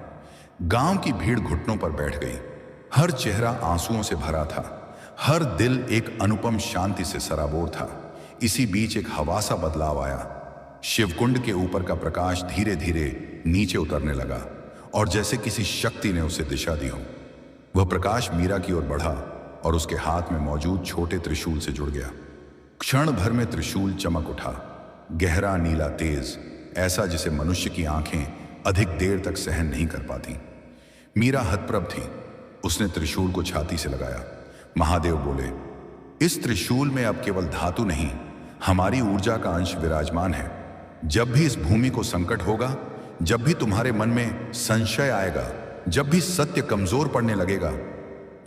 गांव की भीड़ घुटनों पर बैठ गई। हर चेहरा आंसुओं से भरा था, हर दिल एक अनुपम शांति से सराबोर था। इसी बीच एक हवा सा बदलाव आया। शिवकुंड के ऊपर का प्रकाश धीरे धीरे नीचे उतरने लगा और जैसे किसी शक्ति ने उसे दिशा दी हो। वह प्रकाश मीरा की ओर बढ़ा और उसके हाथ में मौजूद छोटे त्रिशूल से जुड़ गया। क्षण भर में त्रिशूल चमक उठा, गहरा नीला तेज, ऐसा जिसे मनुष्य की आंखें अधिक देर तक सहन नहीं कर पाती। मीरा हतप्रभ थी। उसने त्रिशूल को छाती से लगाया। महादेव बोले, इस त्रिशूल में अब केवल धातु नहीं, हमारी ऊर्जा का अंश विराजमान है। जब भी इस भूमि को संकट होगा, जब भी तुम्हारे मन में संशय आएगा, जब भी सत्य कमजोर पड़ने लगेगा,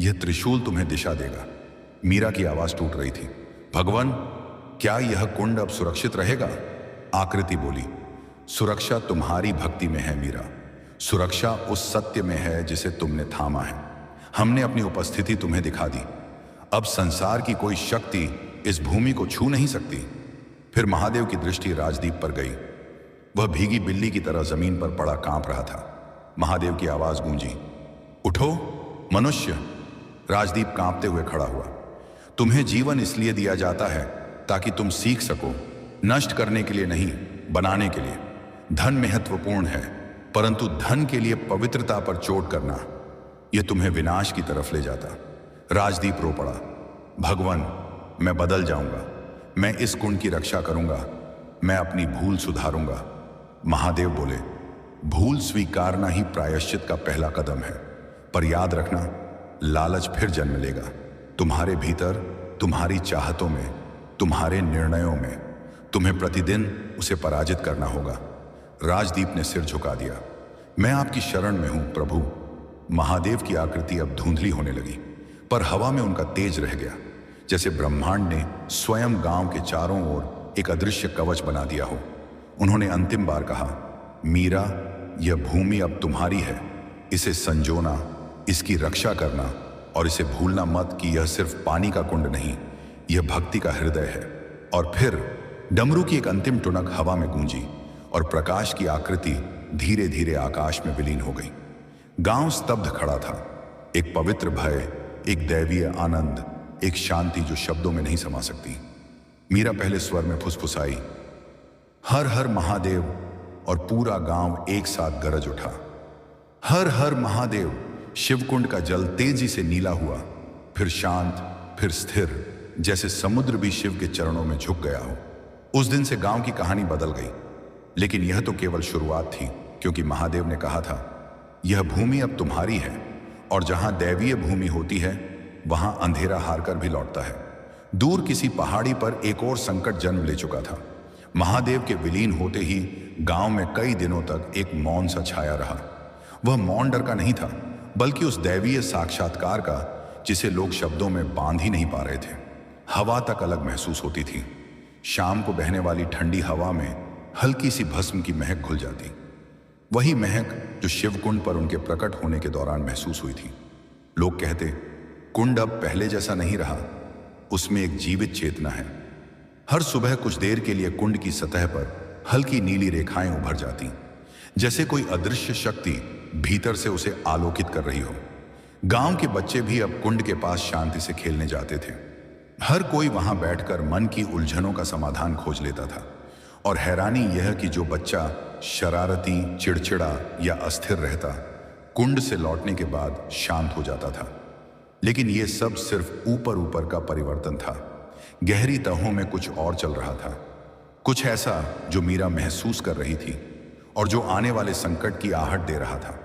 यह त्रिशूल तुम्हें दिशा देगा। मीरा की आवाज टूट रही थी। भगवान, क्या यह कुंड अब सुरक्षित रहेगा? आकृति बोली, सुरक्षा तुम्हारी भक्ति में है मीरा। सुरक्षा उस सत्य में है जिसे तुमने थामा है। हमने अपनी उपस्थिति तुम्हें दिखा दी। अब संसार की कोई शक्ति इस भूमि को छू नहीं सकती। फिर महादेव की दृष्टि राजदीप पर गई। वह भीगी बिल्ली की तरह जमीन पर पड़ा कांप रहा था। महादेव की आवाज गूंजी, उठो मनुष्य। राजदीप कांपते हुए खड़ा हुआ। तुम्हें जीवन इसलिए दिया जाता है ताकि तुम सीख सको, नष्ट करने के लिए नहीं, बनाने के लिए। धन महत्वपूर्ण है, परंतु धन के लिए पवित्रता पर चोट करना, यह तुम्हें विनाश की तरफ ले जाता। राजदीप रो पड़ा, भगवान, मैं बदल जाऊंगा, मैं इस कुंड की रक्षा करूंगा, मैं अपनी भूल सुधारूंगा। महादेव बोले, भूल स्वीकारना ही प्रायश्चित का पहला कदम है, पर याद रखना, लालच फिर जन्म लेगा। तुम्हारे भीतर, तुम्हारी चाहतों में, तुम्हारे निर्णयों में, तुम्हें प्रतिदिन उसे पराजित करना होगा। राजदीप ने सिर झुका दिया। मैं आपकी शरण में हूं प्रभु। महादेव की आकृति अब धुंधली होने लगी, पर हवा में उनका तेज रह गया, जैसे ब्रह्मांड ने स्वयं गांव के चारों ओर एक अदृश्य कवच बना दिया हो। उन्होंने अंतिम बार कहा, मीरा, यह भूमि अब तुम्हारी है। इसे संजोना, इसकी रक्षा करना और इसे भूलना मत कि यह सिर्फ पानी का कुंड नहीं, यह भक्ति का हृदय है। और फिर डमरू की एक अंतिम टुनक हवा में गूंजी और प्रकाश की आकृति धीरे धीरे आकाश में विलीन हो गई। गांव स्तब्ध खड़ा था। एक पवित्र भय, एक दैवीय आनंद, एक शांति जो शब्दों में नहीं समा सकती। मीरा पहले स्वर में फुसफुसाई, हर हर महादेव, और पूरा गांव एक साथ गरज उठा, हर हर महादेव। शिवकुंड का जल तेजी से नीला हुआ, फिर शांत, फिर स्थिर, जैसे समुद्र भी शिव के चरणों में झुक गया हो। उस दिन से गांव की कहानी बदल गई, लेकिन यह तो केवल शुरुआत थी, क्योंकि महादेव ने कहा था, यह भूमि अब तुम्हारी है, और जहां दैवीय भूमि होती है वहां अंधेरा हारकर भी लौटता है। दूर किसी पहाड़ी पर एक और संकट जन्म ले चुका था। महादेव के विलीन होते ही गांव में कई दिनों तक एक मौन सा छाया रहा। वह मौन डर का नहीं था, बल्कि उस दैवीय साक्षात्कार का जिसे लोग शब्दों में बांध ही नहीं पा रहे थे। हवा तक अलग महसूस होती थी। शाम को बहने वाली ठंडी हवा में हल्की सी भस्म की महक घुल जाती, वही महक जो शिवकुंड पर उनके प्रकट होने के दौरान महसूस हुई थी। लोग कहते, कुंड अब पहले जैसा नहीं रहा, उसमें एक जीवित चेतना है। हर सुबह कुछ देर के लिए कुंड की सतह पर हल्की नीली रेखाएं उभर जाती, जैसे कोई अदृश्य शक्ति भीतर से उसे आलोकित कर रही हो। गांव के बच्चे भी अब कुंड के पास शांति से खेलने जाते थे। हर कोई वहां बैठकर मन की उलझनों का समाधान खोज लेता था। और हैरानी यह कि जो बच्चा शरारती, चिड़चिड़ा या अस्थिर रहता, कुंड से लौटने के बाद शांत हो जाता था। लेकिन यह सब सिर्फ ऊपर ऊपर का परिवर्तन था। गहरी तहों में कुछ और चल रहा था, कुछ ऐसा जो मीरा महसूस कर रही थी और जो आने वाले संकट की आहट दे रहा था।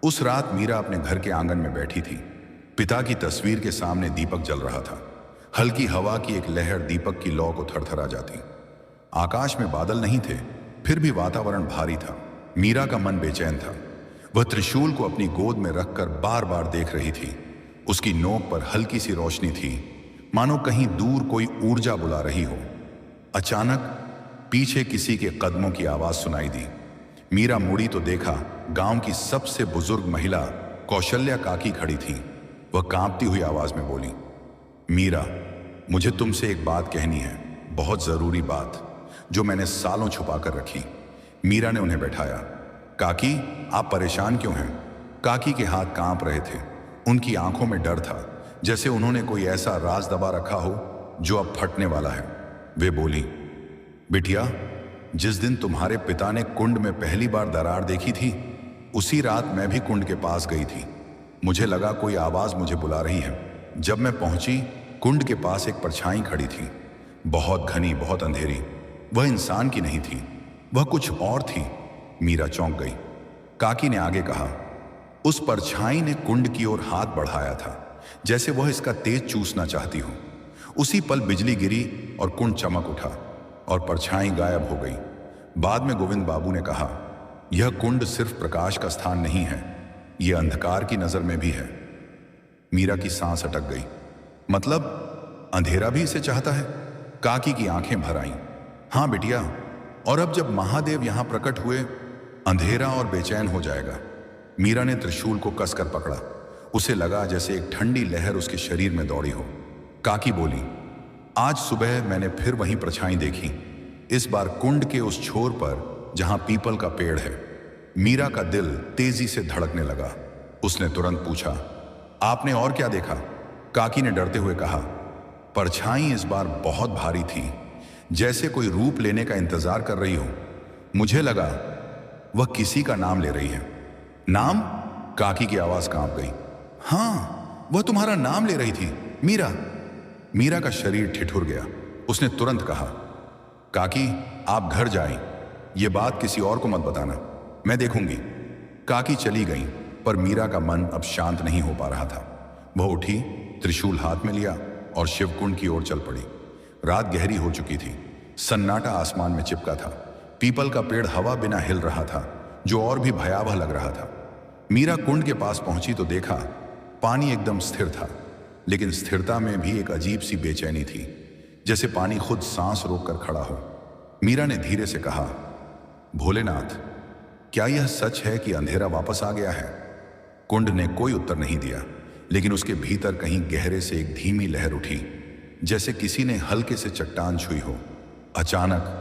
उस रात मीरा अपने घर के आंगन में बैठी थी। पिता की तस्वीर के सामने दीपक जल रहा था। हल्की हवा की एक लहर दीपक की लौ को थरथरा जाती। आकाश में बादल नहीं थे, फिर भी वातावरण भारी था। मीरा का मन बेचैन था। वह त्रिशूल को अपनी गोद में रखकर बार बार देख रही थी। उसकी नोक पर हल्की सी रोशनी थी, मानो कहीं दूर कोई ऊर्जा बुला रही हो। अचानक पीछे किसी के कदमों की आवाज सुनाई दी। मीरा मुड़ी तो देखा, गांव की सबसे बुजुर्ग महिला कौशल्या काकी खड़ी थी। वह कांपती हुई आवाज में बोली, मीरा, मुझे तुमसे एक बात कहनी है, बहुत जरूरी बात, जो मैंने सालों छुपा कर रखी। मीरा ने उन्हें बैठाया। काकी, आप परेशान क्यों हैं? काकी के हाथ कांप रहे थे। उनकी आंखों में डर था, जैसे उन्होंने कोई ऐसा राज दबा रखा हो जो अब फटने वाला है। वे बोली, बिटिया, जिस दिन तुम्हारे पिता ने कुंड में पहली बार दरार देखी थी, उसी रात मैं भी कुंड के पास गई थी। मुझे लगा कोई आवाज मुझे बुला रही है। जब मैं पहुंची, कुंड के पास एक परछाई खड़ी थी, बहुत घनी, बहुत अंधेरी। वह इंसान की नहीं थी, वह कुछ और थी। मीरा चौंक गई। काकी ने आगे कहा, उस परछाई ने कुंड की ओर हाथ बढ़ाया था, जैसे वह इसका तेज चूसना चाहती हो। उसी पल बिजली गिरी और कुंड चमक उठा और परछाई गायब हो गई। बाद में गोविंद बाबू ने कहा, यह कुंड सिर्फ प्रकाश का स्थान नहीं है, यह अंधकार की नजर में भी है। मीरा की सांस अटक गई। मतलब अंधेरा भी इसे चाहता है? काकी की आंखें भर आईं। हाँ बिटिया, और अब जब महादेव यहां प्रकट हुए, अंधेरा और बेचैन हो जाएगा। मीरा ने त्रिशूल को कसकर पकड़ा। उसे लगा जैसे एक ठंडी लहर उसके शरीर में दौड़ी हो। काकी बोली, आज सुबह मैंने फिर वहीं परछाई देखी, इस बार कुंड के उस छोर पर जहां पीपल का पेड़ है। मीरा का दिल तेजी से धड़कने लगा। उसने तुरंत पूछा, आपने और क्या देखा? काकी ने डरते हुए कहा, परछाई इस बार बहुत भारी थी, जैसे कोई रूप लेने का इंतजार कर रही हो। मुझे लगा वह किसी का नाम ले रही है। नाम? काकी की आवाज कांप गई। हाँ, वह तुम्हारा नाम ले रही थी, मीरा। मीरा का शरीर ठिठुर गया। उसने तुरंत कहा, काकी, आप घर जाएं, यह बात किसी और को मत बताना, मैं देखूंगी। काकी चली गई, पर मीरा का मन अब शांत नहीं हो पा रहा था। वह उठी, त्रिशूल हाथ में लिया और शिवकुंड की ओर चल पड़ी। रात गहरी हो चुकी थी। सन्नाटा आसमान में चिपका था। पीपल का पेड़ हवा बिना हिल रहा था, जो और भी भयावह लग रहा था। मीरा कुंड के पास पहुंची तो देखा पानी एकदम स्थिर था, लेकिन स्थिरता में भी एक अजीब सी बेचैनी थी, जैसे पानी खुद सांस रोककर खड़ा हो। मीरा ने धीरे से कहा, भोलेनाथ, क्या यह सच है कि अंधेरा वापस आ गया है? कुंड ने कोई उत्तर नहीं दिया, लेकिन उसके भीतर कहीं गहरे से एक धीमी लहर उठी, जैसे किसी ने हल्के से चट्टान छुई हो। अचानक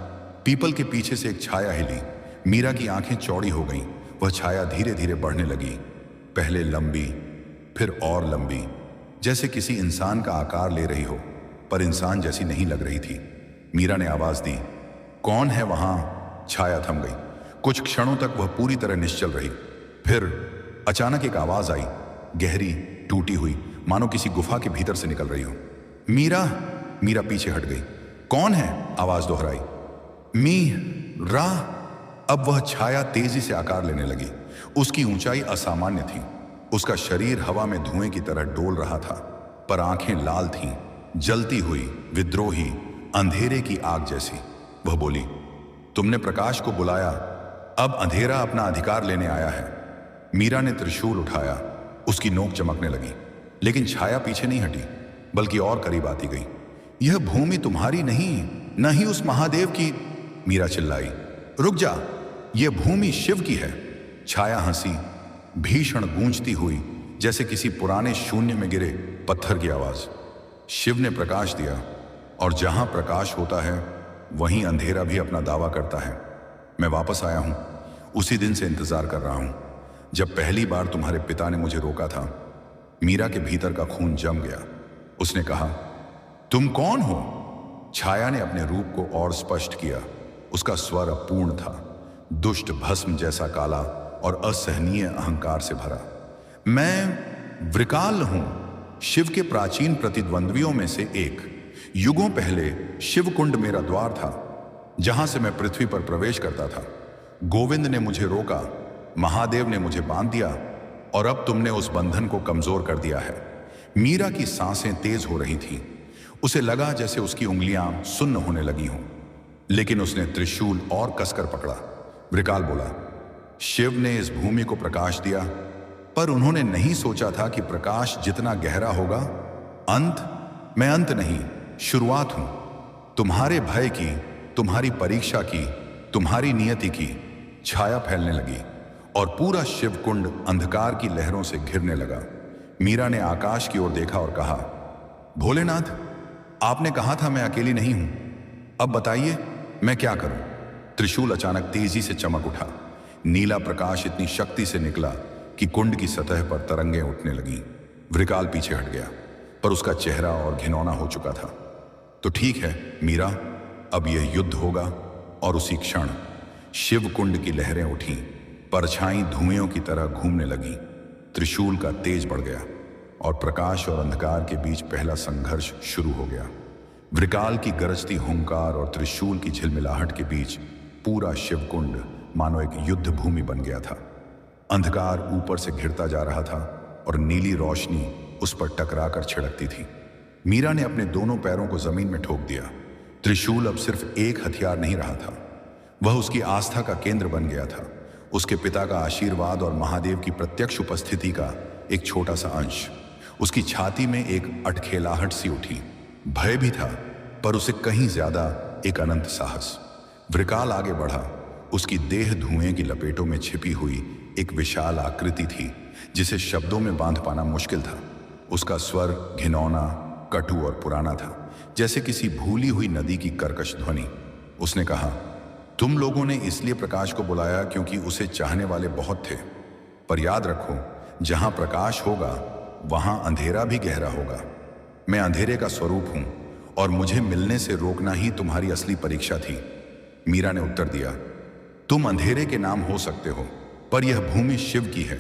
पीपल के पीछे से एक छाया हिली। मीरा की आंखें चौड़ी हो गईं। वह छाया धीरे धीरे बढ़ने लगी, पहले लंबी, फिर और लंबी, जैसे किसी इंसान का आकार ले रही हो, पर इंसान जैसी नहीं लग रही थी। मीरा ने आवाज दी, कौन है वहां? छाया थम गई। कुछ क्षणों तक वह पूरी तरह निश्चल रही। फिर अचानक एक आवाज आई, गहरी, टूटी हुई, मानो किसी गुफा के भीतर से निकल रही हो। मीरा! मीरा पीछे हट गई। कौन है? आवाज दोहराई। मीरा! अब वह छाया तेजी से आकार लेने लगी। उसकी ऊंचाई असामान्य थी। उसका शरीर हवा में धुएं की तरह डोल रहा था, पर आंखें लाल थीं, जलती हुई, विद्रोही, अंधेरे की आग जैसी। वह बोली, तुमने प्रकाश को बुलाया, अब अंधेरा अपना अधिकार लेने आया है। मीरा ने त्रिशूल उठाया। उसकी नोक चमकने लगी, लेकिन छाया पीछे नहीं हटी, बल्कि और करीब आती गई। यह भूमि तुम्हारी नहीं, न ही उस महादेव की। मीरा चिल्लाई, रुक जा, यह भूमि शिव की है। छाया हंसी, भीषण गूंजती हुई, जैसे किसी पुराने शून्य में गिरे पत्थर की आवाज। शिव ने प्रकाश दिया, और जहां प्रकाश होता है वहीं अंधेरा भी अपना दावा करता है। मैं वापस आया हूं, उसी दिन से इंतजार कर रहा हूं जब पहली बार तुम्हारे पिता ने मुझे रोका था। मीरा के भीतर का खून जम गया। उसने कहा, तुम कौन हो? छाया ने अपने रूप को और स्पष्ट किया। उसका स्वर अपूर्ण था, दुष्ट भस्म जैसा काला और असहनीय अहंकार से भरा। मैं वृकाल हूं, शिव के प्राचीन प्रतिद्वंद्वियों में से एक। युगों पहले शिवकुंड मेरा द्वार था, जहां से मैं पृथ्वी पर प्रवेश करता था। गोविंद ने मुझे रोका, महादेव ने मुझे बांध दिया, और अब तुमने उस बंधन को कमजोर कर दिया है। मीरा की सांसें तेज हो रही थीं। उसे लगा जैसे उसकी उंगलियां सुन्न होने लगी हों, लेकिन उसने त्रिशूल और कसकर पकड़ा। वृकाल बोला, शिव ने इस भूमि को प्रकाश दिया, पर उन्होंने नहीं सोचा था कि प्रकाश जितना गहरा होगा, मैं अंत नहीं, शुरुआत हूं। तुम्हारे भय की, तुम्हारी परीक्षा की, तुम्हारी नियति की छाया फैलने लगी, और पूरा शिवकुंड अंधकार की लहरों से घिरने लगा। मीरा ने आकाश की ओर देखा और कहा, भोलेनाथ, आपने कहा था मैं अकेली नहीं हूं, अब बताइए मैं क्या करूं? त्रिशूल अचानक तेजी से चमक उठा। नीला प्रकाश इतनी शक्ति से निकला कि कुंड की सतह पर तरंगें उठने लगीं। वृकाल पीछे हट गया, पर उसका चेहरा और घिनौना हो चुका था। तो ठीक है मीरा, अब यह युद्ध होगा। और उसी क्षण शिव कुंड की लहरें उठीं, परछाई धुएं की तरह घूमने लगी। त्रिशूल का तेज बढ़ गया और प्रकाश और अंधकार के बीच पहला संघर्ष शुरू हो गया। वृकाल की गरजती हुंकार और त्रिशूल की झिलमिलाहट के बीच पूरा शिवकुंड मानो एक युद्ध भूमि बन गया था। अंधकार ऊपर से घिरता जा रहा था और नीली रोशनी उस पर टकराकर छिड़कती थी। मीरा ने अपने दोनों पैरों को जमीन में ठोक दिया। त्रिशूल अब सिर्फ एक हथियार नहीं रहा था, वह उसकी आस्था का केंद्र बन गया था। उसके पिता का आशीर्वाद और महादेव की प्रत्यक्ष उपस्थिति का एक छोटा सा अंश। उसकी छाती में एक अटखेलाहट सी उठी। भय भी था, पर उसे कहीं ज्यादा एक अनंत साहस। वृकाल आगे बढ़ा। उसकी देह धुएं की लपेटों में छिपी हुई एक विशाल आकृति थी जिसे शब्दों में बांध पाना मुश्किल था। उसका स्वर घिनौना, कटु और पुराना था, जैसे किसी भूली हुई नदी की कर्कश ध्वनि। उसने कहा, तुम लोगों ने इसलिए प्रकाश को बुलाया क्योंकि उसे चाहने वाले बहुत थे, पर याद रखो, जहां प्रकाश होगा वहां अंधेरा भी गहरा होगा। मैं अंधेरे का स्वरूप हूं और मुझे मिलने से रोकना ही तुम्हारी असली परीक्षा थी। मीरा ने उत्तर दिया, तुम अंधेरे के नाम हो सकते हो, पर यह भूमि शिव की है।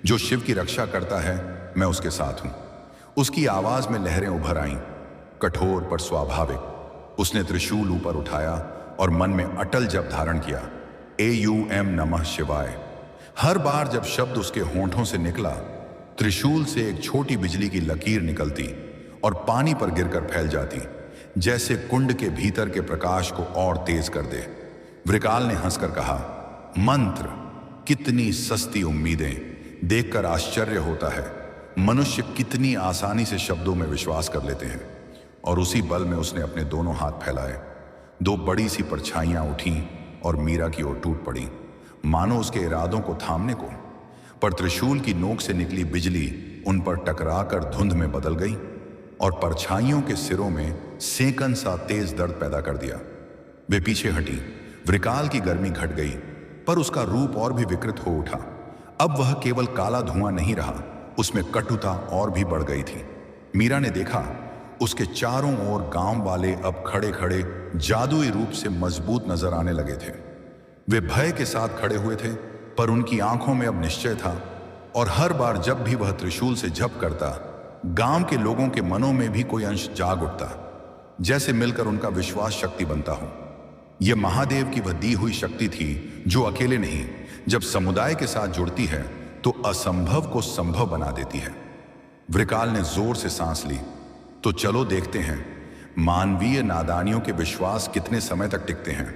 जो शिव की रक्षा करता है, मैं उसके साथ हूं। उसकी आवाज में लहरें उभर आईं, कठोर पर स्वाभाविक। उसने त्रिशूल ऊपर उठाया और मन में अटल जप धारण किया, AUM नमः शिवाय। हर बार जब शब्द उसके होंठों से निकला, त्रिशूल से एक छोटी बिजली की लकीर निकलती और पानी पर गिरकर फैल जाती, जैसे कुंड के भीतर के प्रकाश को और तेज कर दे। वृकाल ने हंसकर कहा, मंत्र, कितनी सस्ती उम्मीदें। देखकर आश्चर्य होता है मनुष्य कितनी आसानी से शब्दों में विश्वास कर लेते हैं। और उसी बल में उसने अपने दोनों हाथ फैलाए। दो बड़ी सी परछाइयां उठीं और मीरा की ओर टूट पड़ी, मानो उसके इरादों को थामने को। पर त्रिशूल की नोक से निकली बिजली उन पर टकराकर धुंध में बदल गई और परछाइयों के सिरों में सेकन सा तेज दर्द पैदा कर दिया। वे पीछे हटी। वृकाल की गर्मी घट गई, पर उसका रूप और भी विकृत हो उठा। अब वह केवल काला धुआं नहीं रहा, उसमें कटुता और भी बढ़ गई थी। मीरा ने देखा, उसके चारों ओर गांव वाले अब खड़े खड़े जादुई रूप से मजबूत नजर आने लगे थे। वे भय के साथ खड़े हुए थे, पर उनकी आंखों में अब निश्चय था। और हर बार जब भी वह त्रिशूल से झप करता, गांव के लोगों के मनों में भी कोई अंश जाग उठता, जैसे मिलकर उनका विश्वास शक्ति बनता हो। यह महादेव की वह दी हुई शक्ति थी जो अकेले नहीं, जब समुदाय के साथ जुड़ती है तो असंभव को संभव बना देती है। वृकाल ने जोर से सांस ली। तो चलो देखते हैं मानवीय नादानियों के विश्वास कितने समय तक टिकते हैं।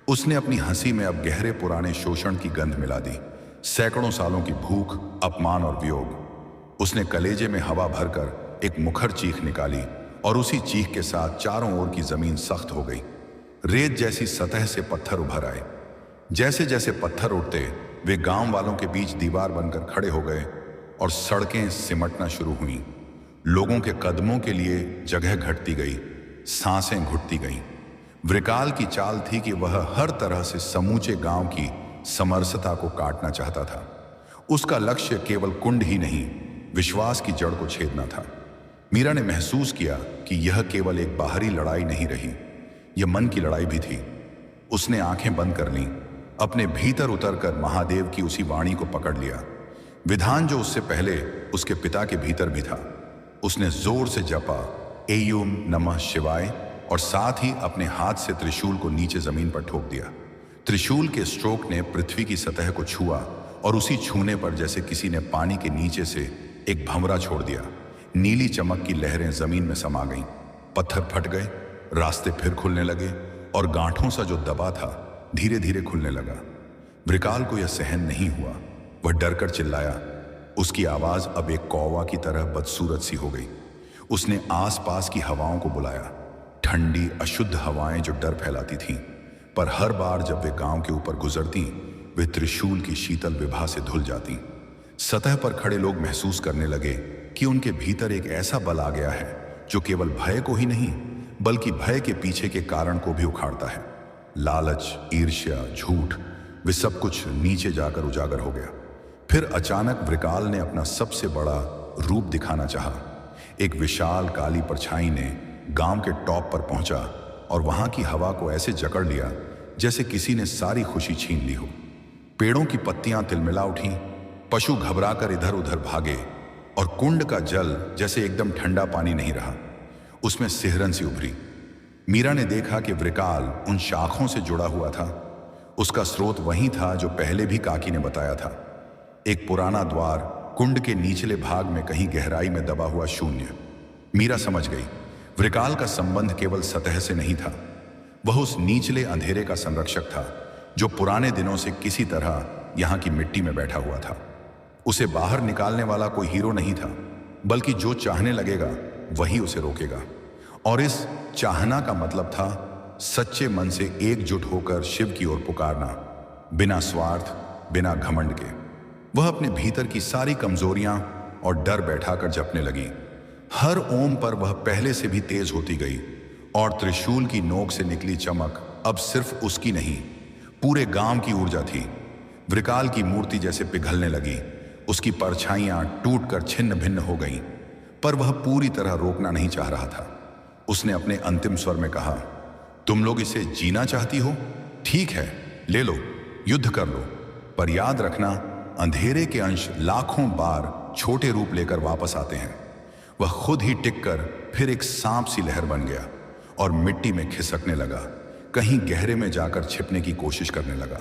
उसने अपनी हंसी में अब गहरे पुराने शोषण की गंध मिला दी, सैकड़ों सालों की भूख, अपमान और वियोग। उसने कलेजे में हवा भरकर एक मुखर चीख निकाली और उसी चीख के साथ चारों ओर की जमीन सख्त हो गई। रेत जैसी सतह से पत्थर उभर आए। जैसे जैसे पत्थर उठते, वे गांव वालों के बीच दीवार बनकर खड़े हो गए और सड़कें सिमटना शुरू हुईं। लोगों के कदमों के लिए जगह घटती गई, सांसें घुटती गईं। वृकाल की चाल थी कि वह हर तरह से समूचे गांव की समरसता को काटना चाहता था। उसका लक्ष्य केवल कुंड ही नहीं, विश्वास की जड़ को छेदना था। मीरा ने महसूस किया कि यह केवल एक बाहरी लड़ाई नहीं रही, यह मन की लड़ाई भी थी। उसने आंखें बंद कर लीं, अपने भीतर उतरकर महादेव की उसी वाणी को पकड़ लिया, विधान जो उससे पहले उसके पिता के भीतर भी था। उसने जोर से जपा, AUM नमः शिवाय, और साथ ही अपने हाथ से त्रिशूल को नीचे जमीन पर ठोक दिया। त्रिशूल के स्ट्रोक ने पृथ्वी की सतह को छुआ और उसी छूने पर जैसे किसी ने पानी के नीचे से एक भंवरा छोड़ दिया। नीली चमक की लहरें जमीन में समा गईं, पत्थर फट गए, रास्ते फिर खुलने लगे और गांठों सा जो दबा था धीरे धीरे खुलने लगा। वृकाल को यह सहन नहीं हुआ, वह डरकर चिल्लाया। उसकी आवाज अब एक कौवा की तरह बदसूरत सी हो गई। उसने आसपास की हवाओं को बुलाया, ठंडी अशुद्ध हवाएं जो डर फैलाती थीं, पर हर बार जब वे गांव के ऊपर गुजरती, वे त्रिशूल की शीतल विभा से धुल जाती। सतह पर खड़े लोग महसूस करने लगे कि उनके भीतर एक ऐसा बल आ गया है जो केवल भय को ही नहीं, बल्कि भय के पीछे के कारण को भी उखाड़ता है। लालच, ईर्ष्या, झूठ, वे सब कुछ नीचे जाकर उजागर हो गया। फिर अचानक वृकाल ने अपना सबसे बड़ा रूप दिखाना चाहा। एक विशाल काली परछाई ने गांव के टॉप पर पहुंचा और वहां की हवा को ऐसे जकड़ लिया जैसे किसी ने सारी खुशी छीन ली हो। पेड़ों की पत्तियां तिलमिला उठीं, पशु घबराकर इधर उधर भागे और कुंड का जल जैसे एकदम ठंडा पानी नहीं रहा, उसमें सिहरन सी उभरी। मीरा ने देखा कि वृकाल उन शाखों से जुड़ा हुआ था। उसका स्रोत वही था जो पहले भी काकी ने बताया था, एक पुराना द्वार, कुंड के निचले भाग में कहीं गहराई में दबा हुआ शून्य। मीरा समझ गई, वृकाल का संबंध केवल सतह से नहीं था, वह उस निचले अंधेरे का संरक्षक था जो पुराने दिनों से किसी तरह यहां की मिट्टी में बैठा हुआ था। उसे बाहर निकालने वाला कोई हीरो नहीं था, बल्कि जो चाहने लगेगा वही उसे रोकेगा। और इस चाहना का मतलब था सच्चे मन से एकजुट होकर शिव की ओर पुकारना, बिना स्वार्थ, बिना घमंड के। वह अपने भीतर की सारी कमजोरियां और डर बैठाकर जपने लगी। हर ओम पर वह पहले से भी तेज होती गई और त्रिशूल की नोक से निकली चमक अब सिर्फ उसकी नहीं, पूरे गांव की ऊर्जा थी। वृकाल की मूर्ति जैसे पिघलने लगी, उसकी परछाइयां टूटकर छिन्न भिन्न हो गईं, पर वह पूरी तरह रोकना नहीं चाह रहा था। उसने अपने अंतिम स्वर में कहा, तुम लोग इसे जीना चाहती हो? ठीक है, ले लो, युद्ध कर लो, पर याद रखना, अंधेरे के अंश लाखों बार छोटे रूप लेकर वापस आते हैं। वह खुद ही टिककर फिर एक सांप सी लहर बन गया और मिट्टी में खिसकने लगा, कहीं गहरे में जाकर छिपने की कोशिश करने लगा।